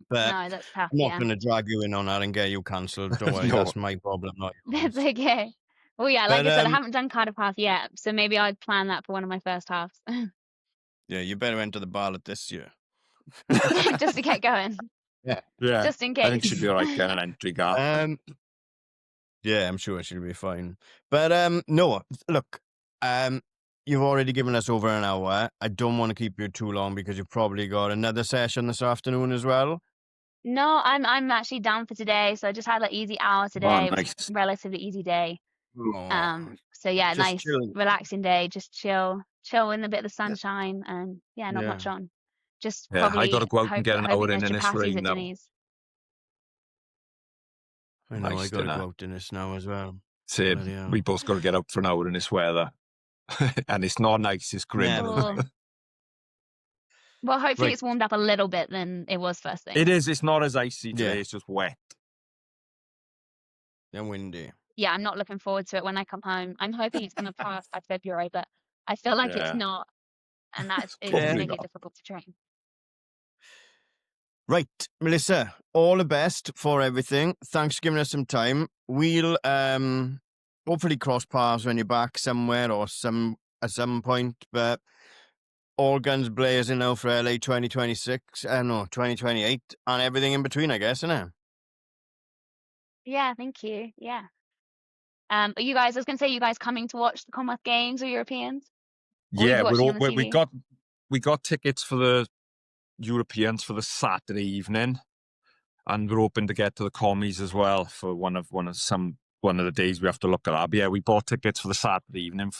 But no, that's tough. I'm not going to drag you in on that and get you cancelled. Don't worry, No. that's my problem, not yours. That's okay. Well, yeah, like But, I said, I haven't done Cardiff half yet, so maybe I'd plan that for one of my first halves. Yeah, you better enter the ballot this year. Just to get going. Yeah. Just in case. I think she'd be all right getting an entry gap. Yeah, I'm sure she'll be fine. But no, look, you've already given us over an hour. I don't want to keep you too long because you've probably got another session this afternoon as well. No, I'm actually down for today, so I just had an easy hour today. Oh, It was nice. a relatively easy day. So yeah, Just nice, chilling. relaxing day. Just chill in a bit of the sunshine, and yeah, not much on. Just Yeah, I probably got to go out and get an hour in there's this chapatis rain at now. Denny's. I know, Nice I got to dinner. go out in this now as well. Same. Bloody hell. We both got to get out for an hour in this weather. And it's not nice, it's grim. Yeah. Cool. Well, hopefully Right. it's warmed up a little bit than it was first thing. It is, it's not as icy today, Yeah. it's just wet. And windy. Yeah, I'm not looking forward to it when I come home. I'm hoping it's going to pass by February, but I feel like Yeah. it's not, and that is Probably going to make not. it difficult to train. Right, Melissa, all the best for everything. Thanks for giving us some time. We'll hopefully cross paths when you're back somewhere or at some point, but all guns blazing now for LA 2026, no, 2028, and everything in between, I guess, isn't it? Yeah, thank you. Yeah. Are you guys, I was going to say, you guys coming to watch the Commonwealth Games or Europeans? Or Yeah, are you watching on the TV? we got tickets for the Europeans for the Saturday evening, and we're hoping to get to the commies as well for one of the days we have to look at that. But yeah, we bought tickets for the Saturday evening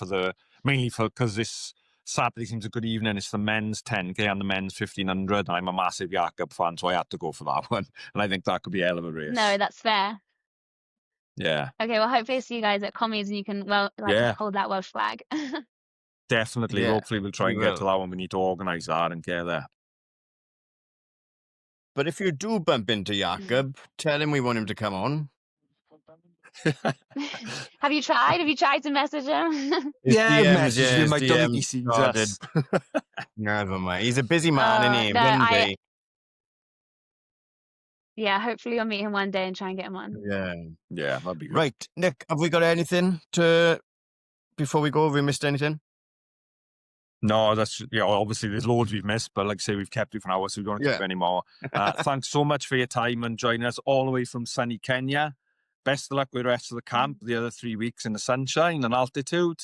mainly because this Saturday seems a good evening. It's the men's 10K and the men's 1500. I'm a massive Jakob fan, so I had to go for that one, and I think that could be a hell of a race. No, that's fair. Yeah. Okay, well, hopefully see you guys at commies and you can hold that Welsh flag. Definitely. Yeah, Hopefully we'll try we and get will. to that one. We need to organise that and get there. But if you do bump into Jakob, tell him we want him to come on. Have you tried? Have you tried to message him? His DMs, messaged him. I his don't think he DMs sees started. us. Never mind. He's a busy man, isn't he? No, One day. Yeah, hopefully you'll meet him one day and try and get him on. Yeah, that'd be good. Right, Nick, have we got anything before we go? Have we missed anything? No, obviously there's loads we've missed, but like I say, we've kept you for an hour, so we don't keep any more. Thanks so much for your time and joining us all the way from sunny Kenya. Best of luck with the rest of the camp, the other 3 weeks in the sunshine and altitude.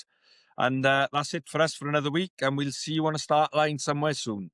And that's it for us for another week, and we'll see you on a start line somewhere soon.